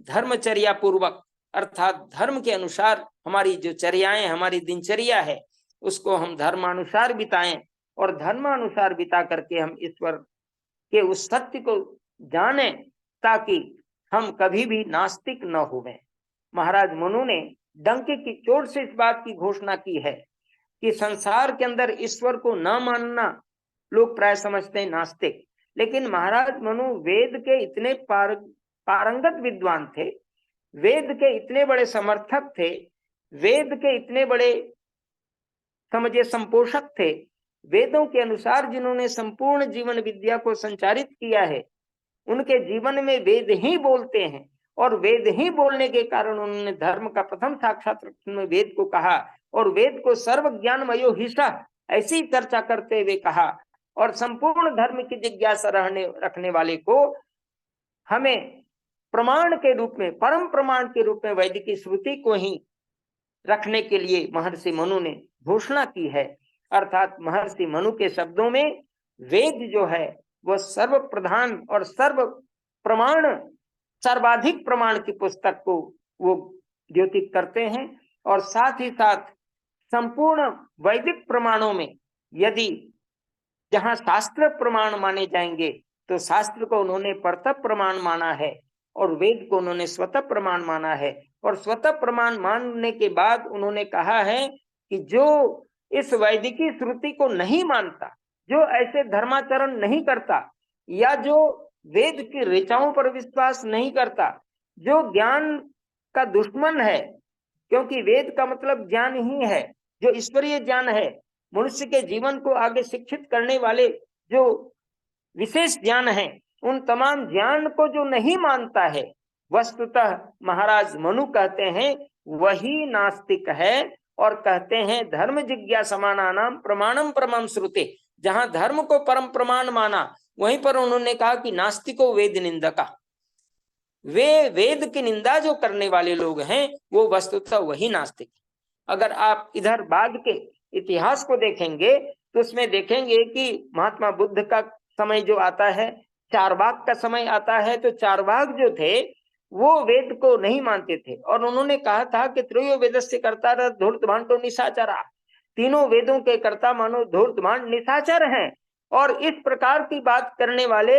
धर्मचर्या पूर्वक अर्थात धर्म के अनुसार हमारी जो चर्याएं, हमारी दिनचर्या है, उसको हम धर्मानुसार बिताएं और धर्मानुसार बिता करके हम ईश्वर के उस सत्य को जाने, ताकि हम कभी भी नास्तिक न होवें। महाराज मनु ने डंके की चोट से इस बात की घोषणा की है कि संसार के अंदर ईश्वर को न मानना लोग प्राय समझते हैं नास्तिक, लेकिन महाराज मनु वेद के इतने पारंगत विद्वान थे वेद के इतने बड़े समर्थक थे, वेद के इतने बड़े समझे संपोषक थे, वेदों के अनुसार जिन्होंने संपूर्ण जीवन विद्या को संचारित किया है, उनके जीवन में वेद ही बोलते हैं और वेद ही बोलने के कारण उन्होंने धर्म का प्रथम साक्षात्कार में वेद को कहा और वेद को सर्व ज्ञानमयो हिसा ऐसी चर्चा करते हुए कहा और संपूर्ण धर्म की जिज्ञासा रखने वाले को हमें प्रमाण के रूप में, परम प्रमाण के रूप में वैदिक श्रुति को ही रखने के लिए महर्षि मनु ने घोषणा की है। अर्थात महर्षि मनु के शब्दों में वेद जो है वह सर्व प्रधान और सर्व प्रमाण, सर्वाधिक प्रमाण की पुस्तक को वो द्योतित करते हैं और साथ ही साथ संपूर्ण वैदिक प्रमाणों में यदि जहां शास्त्र प्रमाण माने जाएंगे तो शास्त्र को उन्होंने परतः प्रमाण माना है और वेद को उन्होंने स्वतः प्रमाण माना है और स्वतः प्रमाण मानने के बाद उन्होंने कहा है कि जो इस वैदिकी श्रुति को नहीं मानता, जो ऐसे धर्माचरण नहीं करता या जो वेद की ऋचाओं पर विश्वास नहीं करता, जो ज्ञान का दुश्मन है, क्योंकि वेद का मतलब ज्ञान ही है, जो ईश्वरीय ज्ञान है, मनुष्य के जीवन को आगे शिक्षित करने वाले जो विशेष ज्ञान है, उन तमाम ज्ञान को जो नहीं मानता है, वस्तुतः महाराज मनु कहते हैं वही नास्तिक है और कहते हैं धर्म जिज्ञासमाना नाम प्रमाणम परमम श्रुते। जहां धर्म को परम प्रमाण माना वहीं पर उन्होंने कहा कि नास्तिको वेद निंदका, वे वेद की निंदा जो करने वाले लोग हैं वो वस्तुतः वही नास्तिक। अगर आप इधर बाद के इतिहास को देखेंगे तो उसमें देखेंगे कि महात्मा बुद्ध का समय जो आता है, चारवाक का समय आता है, तो चारवाक जो थे वो वेद को नहीं मानते थे और उन्होंने कहा था कि त्रयो वेदस्य कर्ता धूर्तभांडो निशाचरा, तीनों वेदों के कर्ता मानो धूर्तभांड निशाचर हैं। और इस प्रकार की बात करने वाले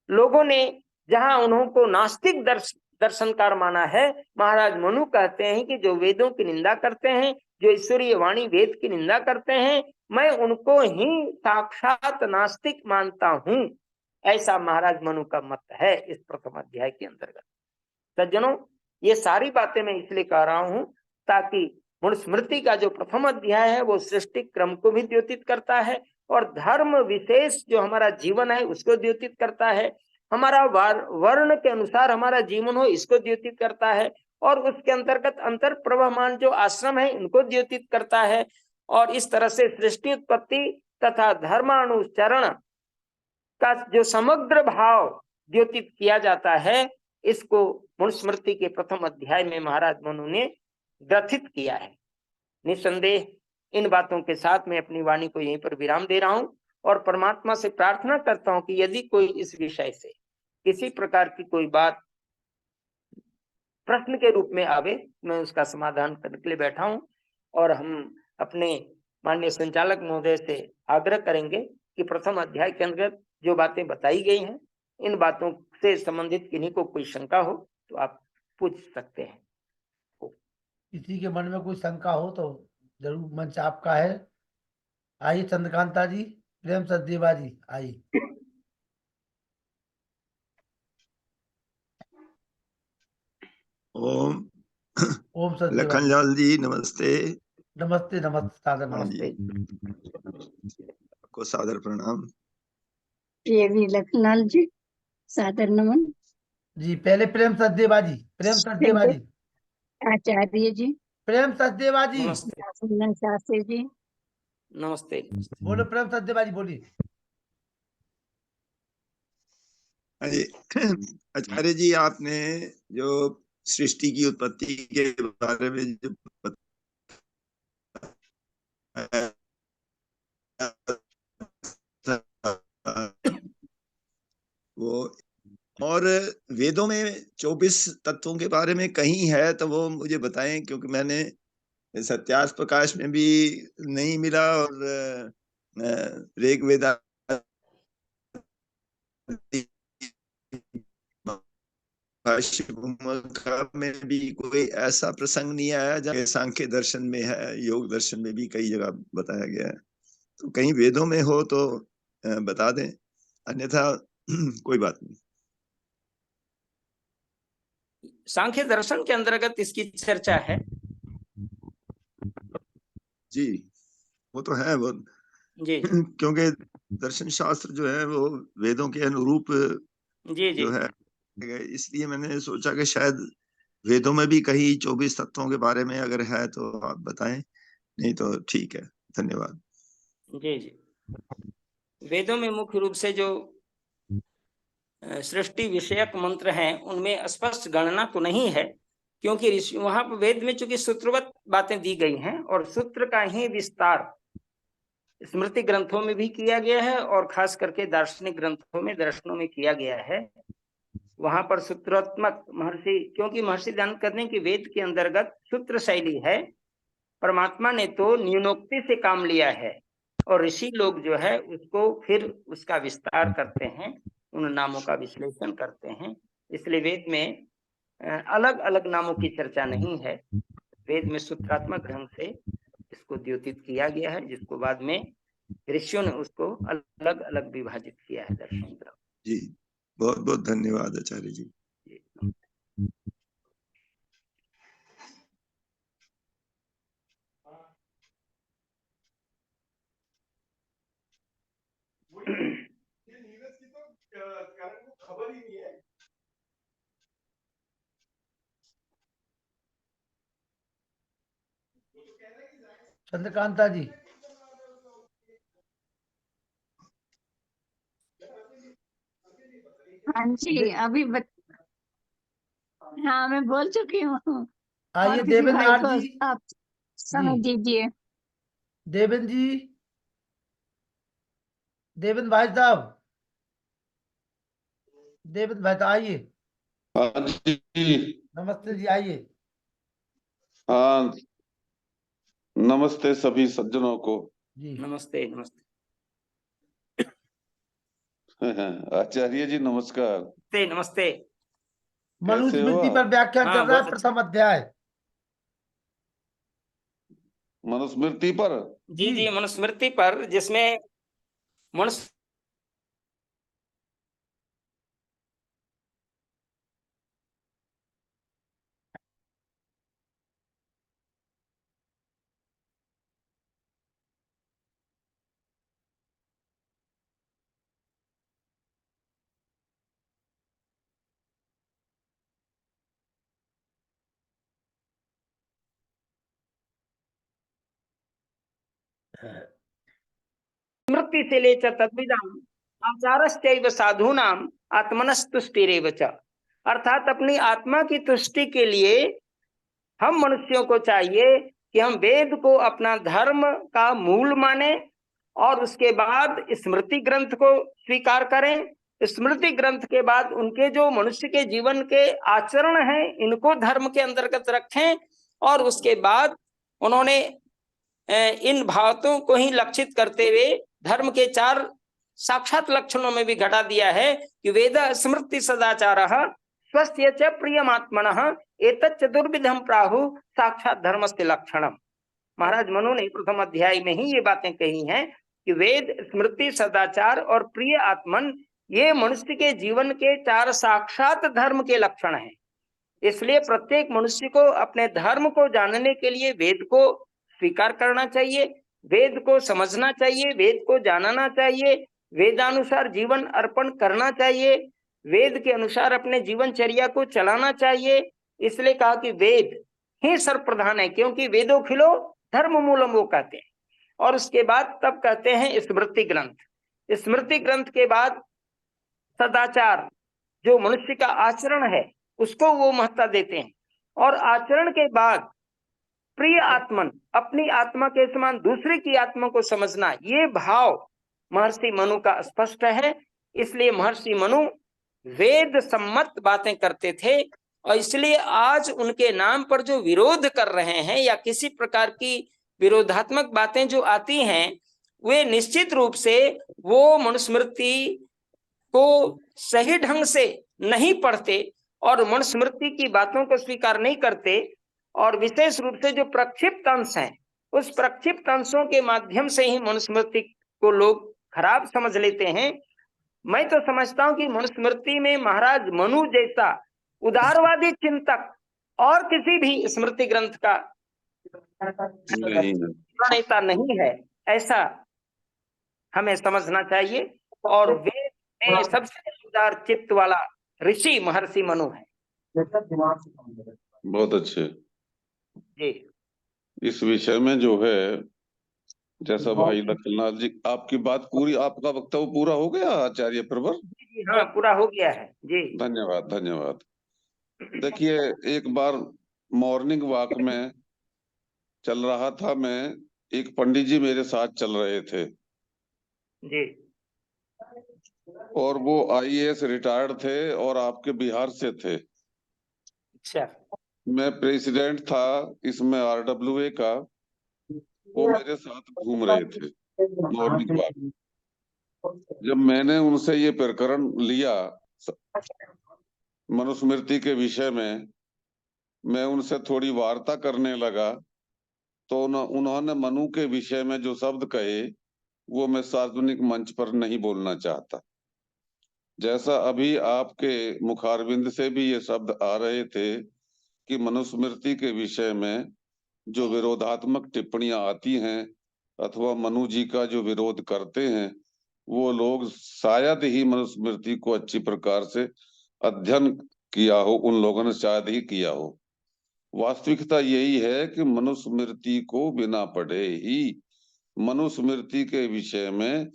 लोगों ने जहां उनको नास्तिक दर्शनकार माना है, महाराज मनु कहते हैं कि जो वेदों की निंदा करते हैं, जो ईश्वरीय वाणी वेद की निंदा करते हैं, मैं उनको ही साक्षात नास्तिक मानता हूं। ऐसा महाराज मनु का मत है इस प्रथम अध्याय के अंतर्गत। सज्जनों, ये सारी बातें मैं इसलिए कह रहा हूं ताकि मनुस्मृति का जो प्रथम अध्याय है वो सृष्टि क्रम को भी द्योतित करता है और धर्म विशेष जो हमारा जीवन है उसको द्योतित करता है, हमारा वर्ण के अनुसार हमारा जीवन हो इसको द्योतित करता है और उसके अंतर्गत अंतर प्रवहमान जो आश्रम है उनको द्योतित करता है और इस तरह से सृष्टि उत्पत्ति तथा धर्मानुचरण का जो समग्र भाव द्योतित किया जाता है, इसको मनुस्मृति के प्रथम अध्याय में महाराज मनु ने ग्रथित किया है। निसंदेह इन बातों के साथ मैं अपनी वाणी को यहीं पर विराम दे रहा हूं और परमात्मा से प्रार्थना करता हूं कि यदि कोई इस विषय से किसी प्रकार की कोई बात प्रश्न के रूप में आवे, मैं उसका समाधान करने के लिए बैठा हूं और हम अपने माननीय संचालक महोदय से आग्रह करेंगे कि प्रथम अध्याय के अंतर्गत जो बातें बताई गई हैं, इन बातों से संबंधित किन्हीं को कोई शंका हो तो आप पूछ सकते हैं। किसी के मन में कोई शंका हो तो जरूर मंच आपका है। आइए चंद्रकांता जी, प्रेम सचदेवा जी आइए। ओम ओम सचदेवा लखनलाल जी नमस्ते। नमस्ते। नमस्ते सादर हाँ जी, नमस्ते। आपको सादर प्रणाम। ये भी लखनलाल जी सादर नमन जी पहले प्रेम सचदेवा जी, प्रेम सचदेवा जी, आचार्य जी, प्रेम सचदेवा जी, सुंदर शास्त्री जी, नमस्ते। बोलो प्रेम सचदेवा जी बोलिए। हाँ जी, आचार्य जी आपने जो सृष्टि की उत्पत्ति के बारे में जो वो और वेदों में 24 तत्वों के बारे में कहीं है तो वो मुझे बताएं, क्योंकि मैंने सत्यार्थ प्रकाश में भी नहीं मिला और ऋग वेदा में भी कोई ऐसा प्रसंग नहीं आया जहाँ सांख्य दर्शन में है, योग दर्शन में भी कई जगह बताया गया है। तो कहीं वेदों में हो तो बता दें, अन्यथा कोई बात नहीं। सांख्य दर्शन के अंतर्गत इसकी चर्चा है। जी, वो तो है वो जी क्योंकि दर्शन शास्त्र जो है वो वेदों के अनुरूप जी जी जो है, इसलिए मैंने सोचा कि शायद वेदों में भी कहीं 24 तत्वों के बारे में अगर है तो आप बताएं, नहीं तो ठीक है, धन्यवाद। जी जी। वेदों में मुख्य रूप से जो सृष्टि विषयक मंत्र हैं उनमें स्पष्ट गणना तो नहीं है, क्योंकि वहां पर वेद में चूंकि सूत्रवत बातें दी गई हैं और सूत्र का ही विस्तार स्मृति ग्रंथों में भी किया गया है और खास करके दार्शनिक ग्रंथों में, दर्शनों में किया गया है। वहां पर सूत्रात्मक महर्षि, क्योंकि महर्षि ध्यान करने की वेद के अंतर्गत सूत्र शैली है, परमात्मा ने तो न्यूनोक्ति से काम लिया है और ऋषि लोग जो है उसको फिर उसका विस्तार करते हैं, उन नामों का विश्लेषण करते हैं। इसलिए वेद में अलग अलग नामों की चर्चा नहीं है, वेद में सूत्रात्मक ढंग से इसको द्योतित किया गया है, जिसको बाद में ऋषियों ने उसको अलग अलग विभाजित किया है दर्शन ग्रंथ। जी, बहुत बहुत धन्यवाद आचार्य जी। खबर ही नहीं है। चंद्रकांता जी, हाँ जी, हाँ मैं बोल चुकी हूँ। आइए और किसी देवेंद्र भाई नाथ को जी। आप समय जी दीजिए। देवेंद्र जी, देवेंद्र भाई साहब, देवेंद्र भाई साहब आइए। हाँ जी। नमस्ते जी, आइए। हाँ, नमस्ते सभी सज्जनों को। जी नमस्ते नमस्ते आचार्य जी नमस्कार। नमस्ते नमस्ते। कैसे हो मनुस्मृति पर आप? व्याख्यान चल हाँ रहा है, बहुत अच्छा। प्रथम अध्याय। मनुस्मृति पर? जी जी, मनुस्मृति पर, जिसमें मनुष्य स्मृति से लेकर तद्विदाम आचारश्चैव साधूनाम आत्मनस्तुष्टिरेव च। अर्थात अपनी आत्मा की तुष्टि के लिए हम मनुष्यों को चाहिए कि हम वेद को अपना धर्म का मूल माने और उसके बाद स्मृति ग्रंथ को स्वीकार करें। स्मृति ग्रंथ के बाद उनके जो मनुष्य के जीवन के आचरण हैं इनको धर्म के अंतर्गत रखें और उसके बाद उन्होंने इन भावों को ही लक्षित करते हुए धर्म के 4 साक्षात लक्षणों में भी घटा दिया है कि वेद स्मृति सदाचार स्वस्य च प्रियमात्मनः एतच्च दुर्विधम प्राहु साक्षात धर्मस्य लक्षणम। महाराज मनु ने प्रथम अध्याय में ही ये बातें कही हैं कि वेद, स्मृति, सदाचार और प्रिय आत्मन ये मनुष्य के जीवन के 4 साक्षात धर्म के लक्षण हैं। इसलिए प्रत्येक मनुष्य को अपने धर्म को जानने के लिए वेद को स्वीकार करना चाहिए, वेद को समझना चाहिए, वेद को जानना चाहिए, वेदानुसार जीवन अर्पण करना चाहिए, वेद के अनुसार अपने जीवनचर्या को चलाना चाहिए। इसलिए कहा कि वेद ही सर्वप्रधान है, क्योंकि वेदों खिलो धर्म मूलम वो कहते हैं। और उसके बाद तब कहते हैं स्मृति ग्रंथ। स्मृति ग्रंथ के बाद सदाचार, जो मनुष्य का आचरण है उसको वो महत्ता देते हैं। और आचरण के बाद प्रिय आत्मन, अपनी आत्मा के समान दूसरे की आत्मा को समझना, ये भाव महर्षि मनु का स्पष्ट है। इसलिए महर्षि मनु वेद सम्मत बातें करते थे और इसलिए आज उनके नाम पर जो विरोध कर रहे हैं या किसी प्रकार की विरोधात्मक बातें जो आती हैं वे निश्चित रूप से वो मनुस्मृति को सही ढंग से नहीं पढ़ते और मनुस्मृति की बातों को स्वीकार नहीं करते और विशेष रूप से जो प्रक्षिप्त अंश हैं उस प्रक्षिप्त अंशों के माध्यम से ही मनुस्मृति को लोग खराब समझ लेते हैं। मैं तो समझता हूं कि मनुस्मृति में महाराज मनु जैसा उदारवादी चिंतक और किसी भी स्मृति ग्रंथ का नहीं है। प्रणेता नहीं है, ऐसा हमें समझना चाहिए। और वेद में सबसे उदार चित्त वाला ऋषि महर्षि मनु है। बहुत अच्छे। जी इस विषय में जो है, जैसा भाई लखनलाल जी, आपकी बात पूरी, आपका वक्तव्य पूरा हो गया आचार्य प्रवर? जी हाँ, पूरा हो गया है जी। धन्यवाद धन्यवाद। देखिए, एक बार मॉर्निंग वॉक में चल रहा था मैं, एक पंडित जी मेरे साथ चल रहे थे जी और वो आईएएस रिटायर्ड थे और आपके बिहार से थे। अच्छा मैं प्रेसिडेंट था इसमें आरडब्ल्यूए का, वो मेरे साथ घूम रहे थे मॉर्निंग वॉक। जब मैंने उनसे ये प्रकरण लिया मनुस्मृति के विषय में, मैं उनसे थोड़ी वार्ता करने लगा, तो उन्होंने मनु के विषय में जो शब्द कहे वो मैं सार्वजनिक मंच पर नहीं बोलना चाहता। जैसा अभी आपके मुखारविंद से भी ये शब्द आ रहे थे कि मनुस्मृति के विषय में जो विरोधात्मक टिप्पणियां आती हैं अथवा मनु जी का जो विरोध करते हैं, वो लोग शायद ही मनुस्मृति को अच्छी प्रकार से अध्ययन किया हो, उन लोगों ने शायद ही किया हो। वास्तविकता यही है कि मनुस्मृति को बिना पढ़े ही मनुस्मृति के विषय में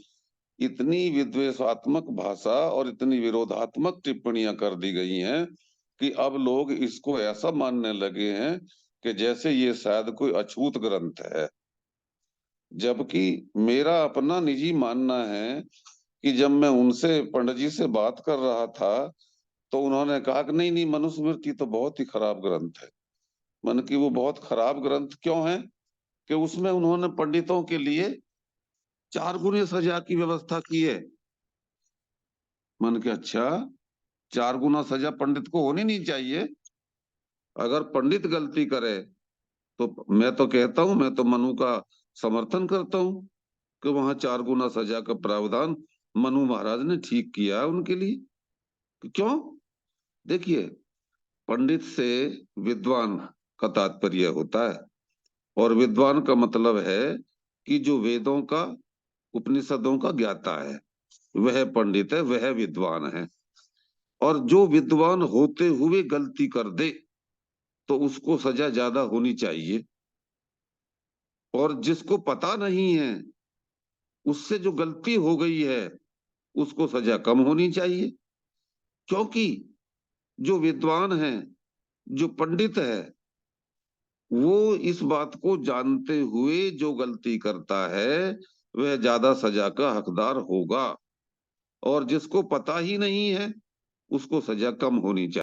इतनी विद्वेषात्मक भाषा और इतनी विरोधात्मक टिप्पणियां कर दी गई हैं कि अब लोग इसको ऐसा मानने लगे हैं कि जैसे ये शायद कोई अछूत ग्रंथ है। जबकि मेरा अपना निजी मानना है कि जब मैं उनसे, पंडित जी से बात कर रहा था, तो उन्होंने कहा कि नहीं नहीं, मनुस्मृति तो बहुत ही खराब ग्रंथ है। मन की वो बहुत खराब ग्रंथ क्यों है कि उसमें उन्होंने पंडितों के लिए 4 गुने सजा की व्यवस्था की है। मन के अच्छा, 4 गुना सजा पंडित को होनी नहीं चाहिए। अगर पंडित गलती करे तो मैं तो कहता हूं, मैं तो मनु का समर्थन करता हूं कि वहां 4 गुना सजा का प्रावधान मनु महाराज ने ठीक किया है उनके लिए। क्यों? देखिए, पंडित से विद्वान का तात्पर्य होता है, और विद्वान का मतलब है कि जो वेदों का, उपनिषदों का ज्ञाता है, वह पंडित है, वह विद्वान है। और जो विद्वान होते हुए गलती कर दे तो उसको सजा ज्यादा होनी चाहिए, और जिसको पता नहीं है, उससे जो गलती हो गई है, उसको सजा कम होनी चाहिए। क्योंकि जो विद्वान है, जो पंडित है, वो इस बात को जानते हुए जो गलती करता है वह ज्यादा सजा का हकदार होगा, और जिसको पता ही नहीं है उसको सजा कम होनी चाहिए।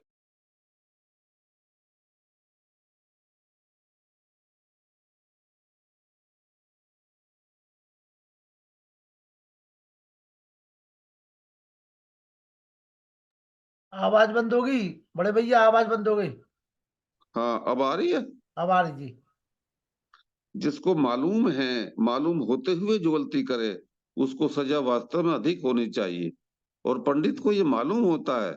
आवाज बंद हो गई बड़े भैया, आवाज बंद हो गई। हाँ, अब आ रही है। अब आ रही जी। जिसको मालूम है, मालूम होते हुए जो गलती करे उसको सजा वास्तव में अधिक होनी चाहिए, और पंडित को ये मालूम होता है,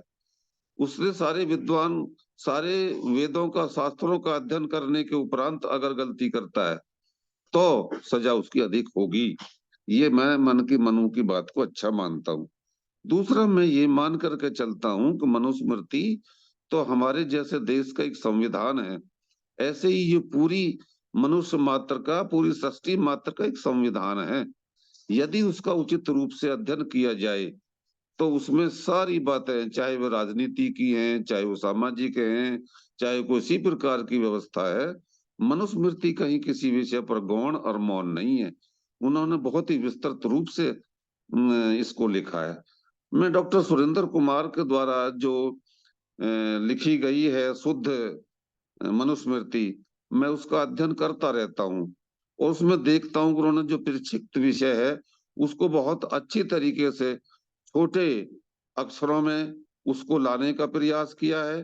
उसने सारे विद्वान, सारे वेदों का, शास्त्रों का अध्ययन करने के उपरांत अगर गलती करता है तो सजा उसकी अधिक होगी। ये मैं मन की मनु की बात को अच्छा मानता हूँ। दूसरा, मैं ये मान करके चलता हूँ कि मनुस्मृति तो हमारे जैसे देश का एक संविधान है, ऐसे ही ये पूरी मनुष्य मात्र का, पूरी सृष्टि मात्र का एक संविधान है। यदि उसका उचित रूप से अध्ययन किया जाए तो उसमें सारी बातें, चाहे वो राजनीति की हैं, चाहे वो सामाजिक हैं, चाहे कोई इसी प्रकार की व्यवस्था है, मनुस्मृति कहीं किसी विषय पर गौण और मौन नहीं है। उन्होंने बहुत ही विस्तृत रूप से इसको लिखा है। मैं डॉक्टर सुरेंद्र कुमार के द्वारा जो लिखी गई है शुद्ध मनुस्मृति, मैं उसका अध्ययन करता रहता हूँ, और उसमें देखता हूँ कि उन्होंने जो प्रक्षिप्त विषय है उसको बहुत अच्छी तरीके से छोटे अक्षरों में उसको लाने का प्रयास किया है।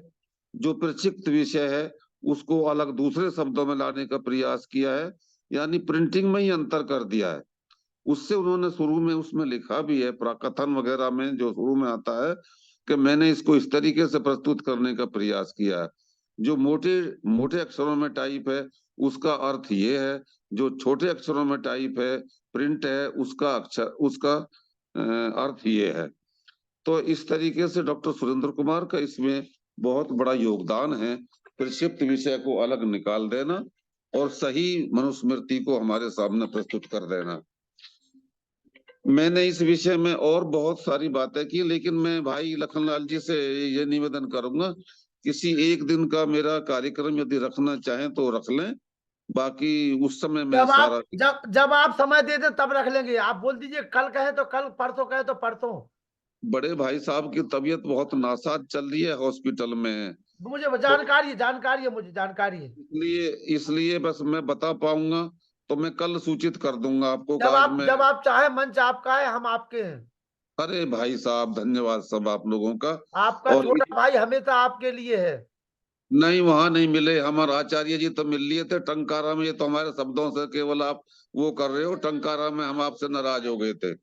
जो प्रक्षिप्त विषय है उसको अलग दूसरे शब्दों में लाने का प्रयास किया है, यानी प्रिंटिंग में ही अंतर कर दिया है। उससे उन्होंने शुरू में उसमें लिखा भी है, प्रकथन वगैरह में जो शुरू में आता है कि मैंने इसको इस तरीके से प्रस्तुत करने का प्रयास किया है। जो मोटे मोटे अक्षरों में टाइप है उसका अर्थ ये है, जो छोटे अक्षरों में टाइप है प्रिंट है उसका अर्थ ये है। तो इस तरीके से डॉक्टर सुरेंद्र कुमार का इसमें बहुत बड़ा योगदान है, प्रक्षिप्त विषय को अलग निकाल देना और सही मनुस्मृति को हमारे सामने प्रस्तुत कर देना। मैंने इस विषय में और बहुत सारी बातें की, लेकिन मैं भाई लखनलाल जी से ये निवेदन करूंगा, किसी एक दिन का मेरा कार्यक्रम यदि रखना चाहें तो रख लें, बाकी उस समय मैं सारा जब आप समय दे दें तब रख लेंगे। आप बोल दीजिए कल कहे तो कल, परसों कहे तो परसों। बड़े भाई साहब की तबीयत बहुत नासाज चल रही है हॉस्पिटल में, मुझे जानकारी है, मुझे जानकारी है। इसलिए बस मैं बता पाऊंगा तो मैं कल सूचित कर दूंगा आपको। जब आप चाहे, मंच आपका है, हम आपके हैं। अरे भाई साहब धन्यवाद सब आप लोगों का। आपका और छोटा भाई हमेशा आपके लिए है। नहीं, वहां नहीं मिले, हमारे आचार्य जी तो मिल लिए थे टंकारा में। ये तो हमारे शब्दों से केवल आप वो कर रहे हो, टंकारा में हम आपसे नाराज हो गए थे।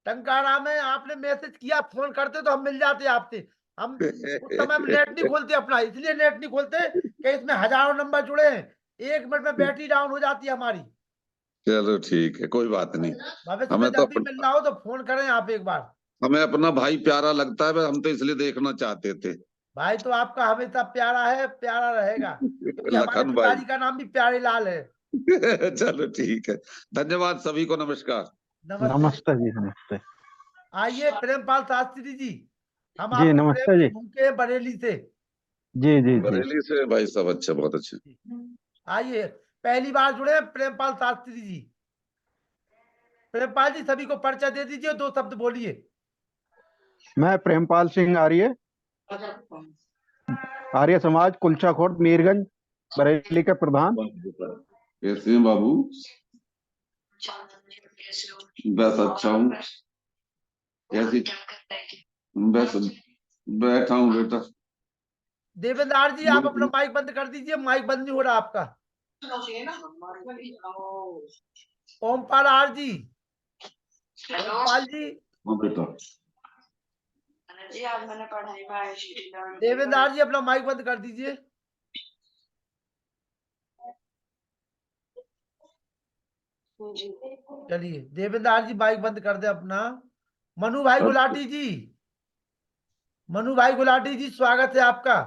टंकारा में आपने मैसेज किया, फोन करते तो हम मिल जाते आपसे। हम उस समय हम नेट नहीं खोलते अपना, इसलिए नेट नहीं खोलते कि इसमें हजारों नंबर जुड़े हैं, 1 मिनट में बैटरी डाउन हो जाती है हमारी। चलो ठीक है, कोई बात नहीं। भविष्य में जल्दी मिलना हो तो फोन करें आप एक बार। हमें अपना भाई प्यारा लगता है, हम तो इसलिए देखना चाहते थे। भाई तो आपका हमेशा प्यारा है, प्यारा रहेगा, क्योंकि हमारे लखन भाई पिताजी का नाम भी प्यारे लाल है। चलो ठीक है, धन्यवाद सभी को, नमस्कार। नमस्ते जी, नमस्ते। आइए प्रेमपाल शास्त्री जी, हम जी आपके नमस्ते प्रेम जी। से भूखे हैं बरेली से। जी जी जी। बरेली से भाई साहब, अच्छा, बहुत अच्छे। आइए, पहली बार जुड़े हैं प्रेमपाल शास्त्री जी। प्रेमपाल जी सभी को परिचय दे दीजिए, 2 शब्द बोलिए। मैं प्रेमपाल सिंह आर्य समाज कुलचा खोर्द मीरगंज बरेली के प्रधान। कैसे हैं बाबू? बस अच्छा हूँ। कैसी? बस बैठा हूँ बेटा। देवेंद्र जी आप अपना माइक बंद कर दीजिए, माइक बंद नहीं हो रहा आपका। ओमपाल आर जी, ओमपाल जी, हाँ बेटा। आज मैंने पढ़ाई में ICT देवेंद्र जी अपना माइक बंद कर दीजिए। चलिए देवेंद्र जी माइक बंद कर दे अपना। मनु भाई गुलाटी जी, मनु भाई गुलाटी जी स्वागत है आपका।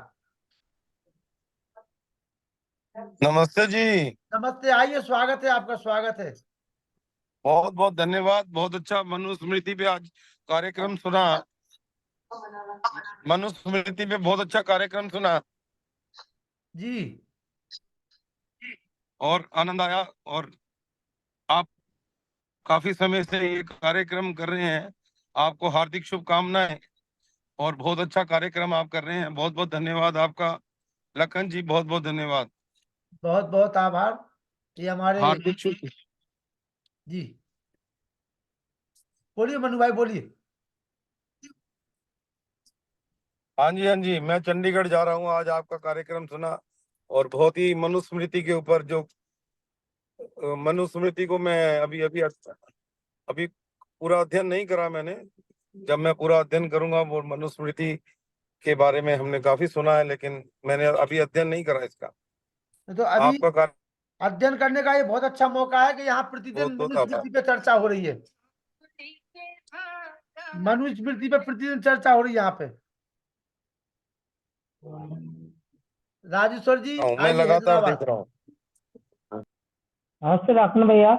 नमस्ते जी। नमस्ते, आइए, स्वागत है आपका, स्वागत है। बहुत बहुत धन्यवाद। बहुत अच्छा मनुस्मृति पे आज कार्यक्रम सुना। मनुस्मृति पे बहुत अच्छा कार्यक्रम सुना जी, और आनंद आया। और आप काफी समय से ये कार्यक्रम कर रहे हैं, आपको हार्दिक शुभकामनाएं। और बहुत अच्छा कार्यक्रम आप कर रहे हैं, बहुत बहुत धन्यवाद आपका लखन जी, बहुत बहुत धन्यवाद। बहुत बहुत आभार। ये हमारे हार्दिक शुभ। जी, बोलिए मनु भाई, बोलिए। हाँ जी, हाँ जी, मैं चंडीगढ़ जा रहा हूँ, आज आपका कार्यक्रम सुना और बहुत ही मनुस्मृति के ऊपर, जो मनुस्मृति को मैं अभी पूरा अध्ययन नहीं करा मैंने। जब मैं पूरा अध्ययन करूंगा, वो मनुस्मृति के बारे में हमने काफी सुना है, लेकिन मैंने अभी अध्ययन नहीं करा इसका। तो अभी आपका कार्य अध्ययन करने का ये बहुत अच्छा मौका है कि यहाँ प्रतिदिन मनुस्मृति पे चर्चा हो रही है। मनुस्मृति पे प्रतिदिन चर्चा हो रही है यहाँ पे। राजेश्वर जी मैं लगातार देख रहा हूँ। नमस्ते डॉक्टर भैया।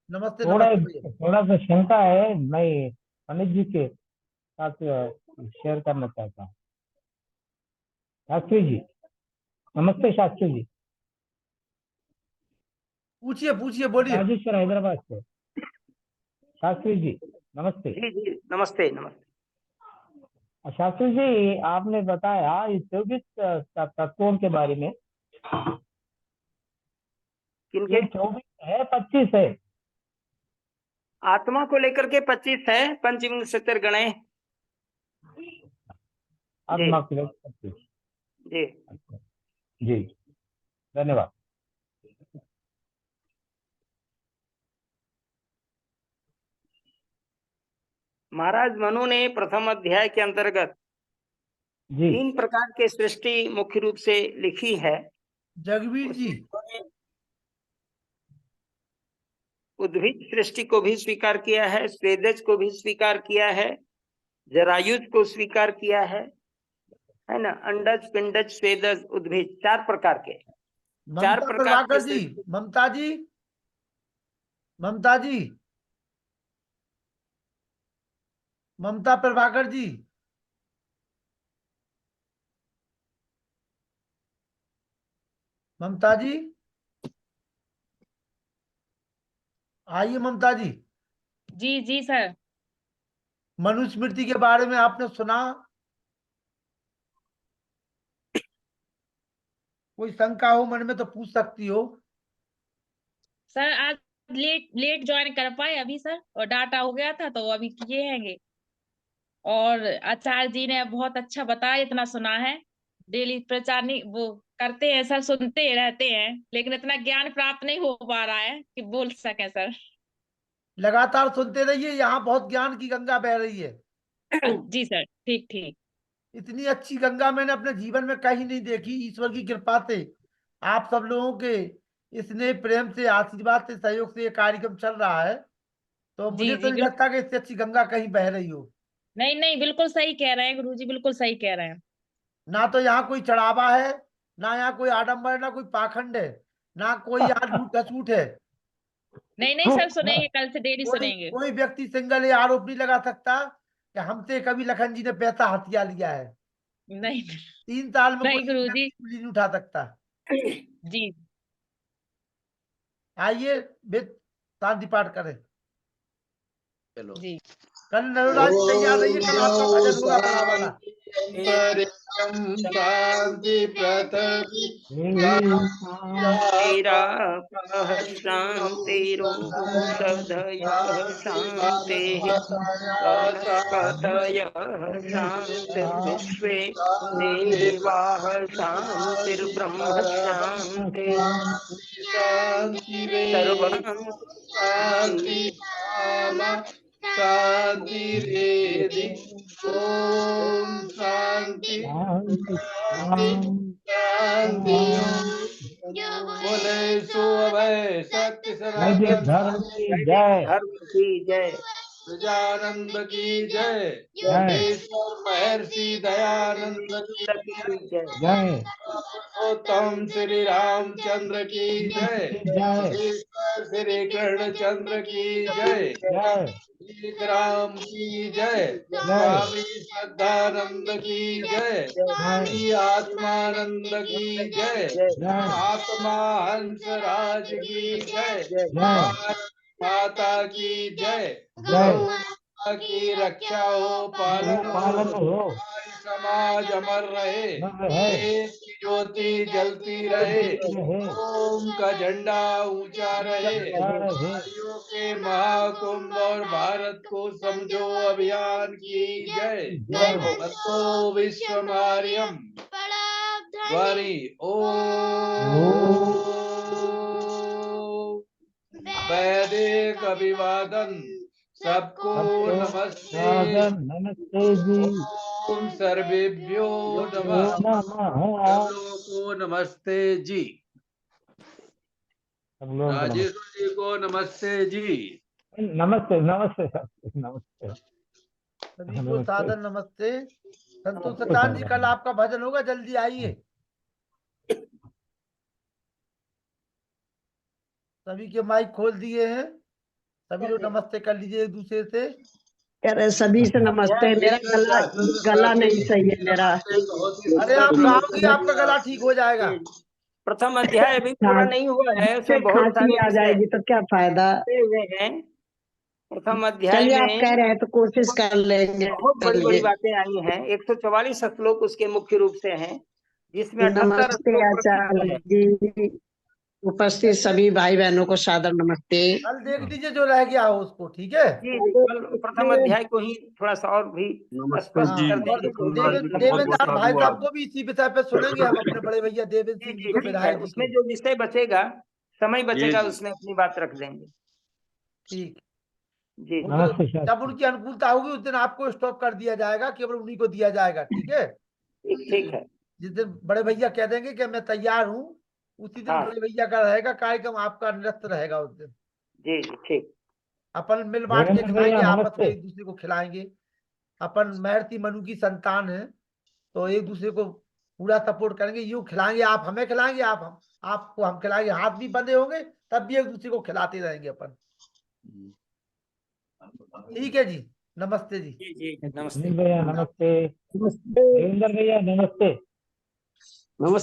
नमस्ते। थोड़ा सा शंका है, मैं अनिल जी के साथ शेयर करना चाहता हूँ। शास्त्री जी, नमस्ते। शास्त्री जी, पूछिए पूछिए, बोलिए। राजेश्वर हैदराबाद से। शास्त्री जी नमस्ते। जी जी, नमस्ते नमस्ते। शास्त्री जी, आपने बताया इस 24 तत्वों के बारे में। किनके? 24 है, 25 है? आत्मा को लेकर के 25 है, पंचविंशति गणे। आत्मा के लिए 25। जी जी, धन्यवाद। महाराज, मनु ने प्रथम अध्याय के अंतर्गत जी 3 प्रकार के सृष्टि मुख्य रूप से लिखी है। जगवीर जी, उद्भिद सृष्टि को भी स्वीकार किया है, स्वेदज को भी स्वीकार किया है, जरायुज को स्वीकार किया है ना। अंडज, पिंडज, स्वेदज, उद्भिद, 4 प्रकार के, 4 ममता प्रकार के प्रभाकर जी, सृष्टि। ममता जी, ममता जी, ममता प्रभाकर जी, ममता जी, आइए ममता जी। जी जी सर। मनुस्मृति के बारे में आपने सुना? कोई शंका हो मन में तो पूछ सकती हो। सर आज लेट लेट ज्वाइन कर पाए अभी सर, और डाटा हो गया था तो अभी किए हैंगे। और आचार्य जी ने बहुत अच्छा बताया, इतना सुना है। डेली प्रचार नहीं वो करते हैं सर, सुनते रहते हैं, लेकिन इतना ज्ञान प्राप्त नहीं हो पा रहा है कि बोल सके सर। लगातार सुनते रहिए, यहाँ बहुत ज्ञान की गंगा बह रही है। जी सर, ठीक ठीक। इतनी अच्छी गंगा मैंने अपने जीवन में कहीं नहीं देखी। ईश्वर की कृपा से, आप सब लोगों के स्नेह, प्रेम से, आशीर्वाद से, सहयोग से ये कार्यक्रम चल रहा है। तो जी मुझे तो जी नहीं बिल्कुल। लगता कि इससे अच्छी गंगा कहीं बह रही हो। नहीं नहीं, बिल्कुल सही कह रहे हैं गुरुजी, बिल्कुल सही कह रहे हैं। ना तो यहाँ कोई चढ़ावा है, ना यहाँ कोई आडंबर, ना कोई पाखंड है, ना कोई यहाँ लूट खसूट है। नहीं नहीं सर, सुनेंगे, कल से डेली कोई सुनेंगे। कोई व्यक्ति सिंगल ये आरोप नहीं लगा सकता कि हमसे कभी लखन जी ने पैसा हथिया लिया है। नहीं 3 साल में कोई नहीं गुरुजी। व्यक्ति उंगली नहीं उठा सकता। जी आइए वेद शांति पाठ करें। चलो। जी। कल नरोराज तैयार रहिए, कल आपका भजन होगा बड़ा वाला। शांति पृथ्वी शान्तिरापः शान्तिरोषधयः शान्तिः वनस्पतयः शान्तिर्विश्वे देवाः शान्तिर्ब्रह्म शान्तिः सर्वं शांति शांति रेधि ओम शांति शांति बोले सो अभय सत्य सनातन धर्म की जय। धर्म की जय। प्रजानंद की जय। जय योगेश्वर महर्षि दयानंद की की जय। जय पुरुषोत्तम श्री रामचंद्र की जय। जय ईश्वर श्री कृष्ण चंद्र की जय। जय राम की जय। स्वामी श्रद्धानंद की जय। श्री आत्मानंद की जय। महात्मा हंसराज की जय। भारत माता की जय। गौ माता की रक्षा हो, पालन हो, समाज अमर रहे, देश की ज्योति जलती रहे, ओम का झंडा ऊंचा रहे, भाइयों के महाकुंभ और भारत को समझो अभियान की जय। ततो विश्व मार्यम ध्वनि ओम वैदिक अभिवादन सबको नमस्ते। नमस्ते जी। ओम सर्वेभ्यो नमः। सब लोगों को नमस्ते जी। राजेश्वर जी को नमस्ते जी। नमस्ते नमस्ते नमस्ते। सभी को सादर नमस्ते। संतोष सतान जी, कल आपका भजन होगा, जल्दी आइए। सभी के माइक खोल दिए हैं, सभी लोग नमस्ते कर लीजिए एक दूसरे से। कह रहे सभी से नमस्ते। मेरा गला नहीं सही है मेरा। अरे आप गाओगे, आपका गला ठीक हो जाएगा। प्रथम अध्याय अभी पूरा नहीं हुआ है, उसमें बहुत खांसी सारे आ जाएगी तो क्या फायदा। हुए हैं। प्रथम अध्याय चलिए आप में कह रहे हैं तो कोशिश कर लेंगे। बहुत बड़ी बड़ी बातें आई हैं। 144 श्लोक उसके मुख्य रूप से हैं, जिसमें 78 नमस्ते श्लोक आचार्य प्रसिद्ध है। जी, उपस्थित सभी भाई बहनों को सादर नमस्ते। कल देख लीजिए जो रह गया हो उसको, ठीक है। जी कल प्रथम अध्याय को ही थोड़ा सा और भी स्पष्ट कर और देंगे। देवेंद्र भाई साहब को भी इसी विषय पे सुनेंगे हम, अपने बड़े भैया देवेंद्र जी सिंह जी जी को, ठीक है, विधायक जी उसमें को। जो विषय बचेगा, समय बचेगा, उसमें अपनी बात रख देंगे। ठीक। जी वो तो जब उनकी अनुकूलता होगी उस दिन आपको स्टॉप कर दिया जाएगा, केवल उन्हीं को दिया जाएगा, ठीक है। ठीक है। जिस दिन बड़े भैया कह देंगे कि मैं तैयार हूँ, उसी दिन हाँ। बड़े भैया का रहेगा कार्यक्रम, आपका नृत्य रहेगा उस दिन। जी जी ठीक। अपन मिल बांट के देवेंद्र भैया खाएंगे, आपस में नमस्ते। एक दूसरे को खिलाएंगे। अपन महर्षि मनु की संतान है, तो एक दूसरे को पूरा सपोर्ट करेंगे। यूं खिलाएंगे, आप हमें खिलाएंगे, आपको हम खिलाएंगे। हाथ भी बंधे होंगे तब भी एक दूसरे को खिलाते रहेंगे अपन। ठीक है जी, नमस्ते जी। जी जी नमस्ते। सुनील भैया नमस्ते। देवेंद्र भैया नमस्ते।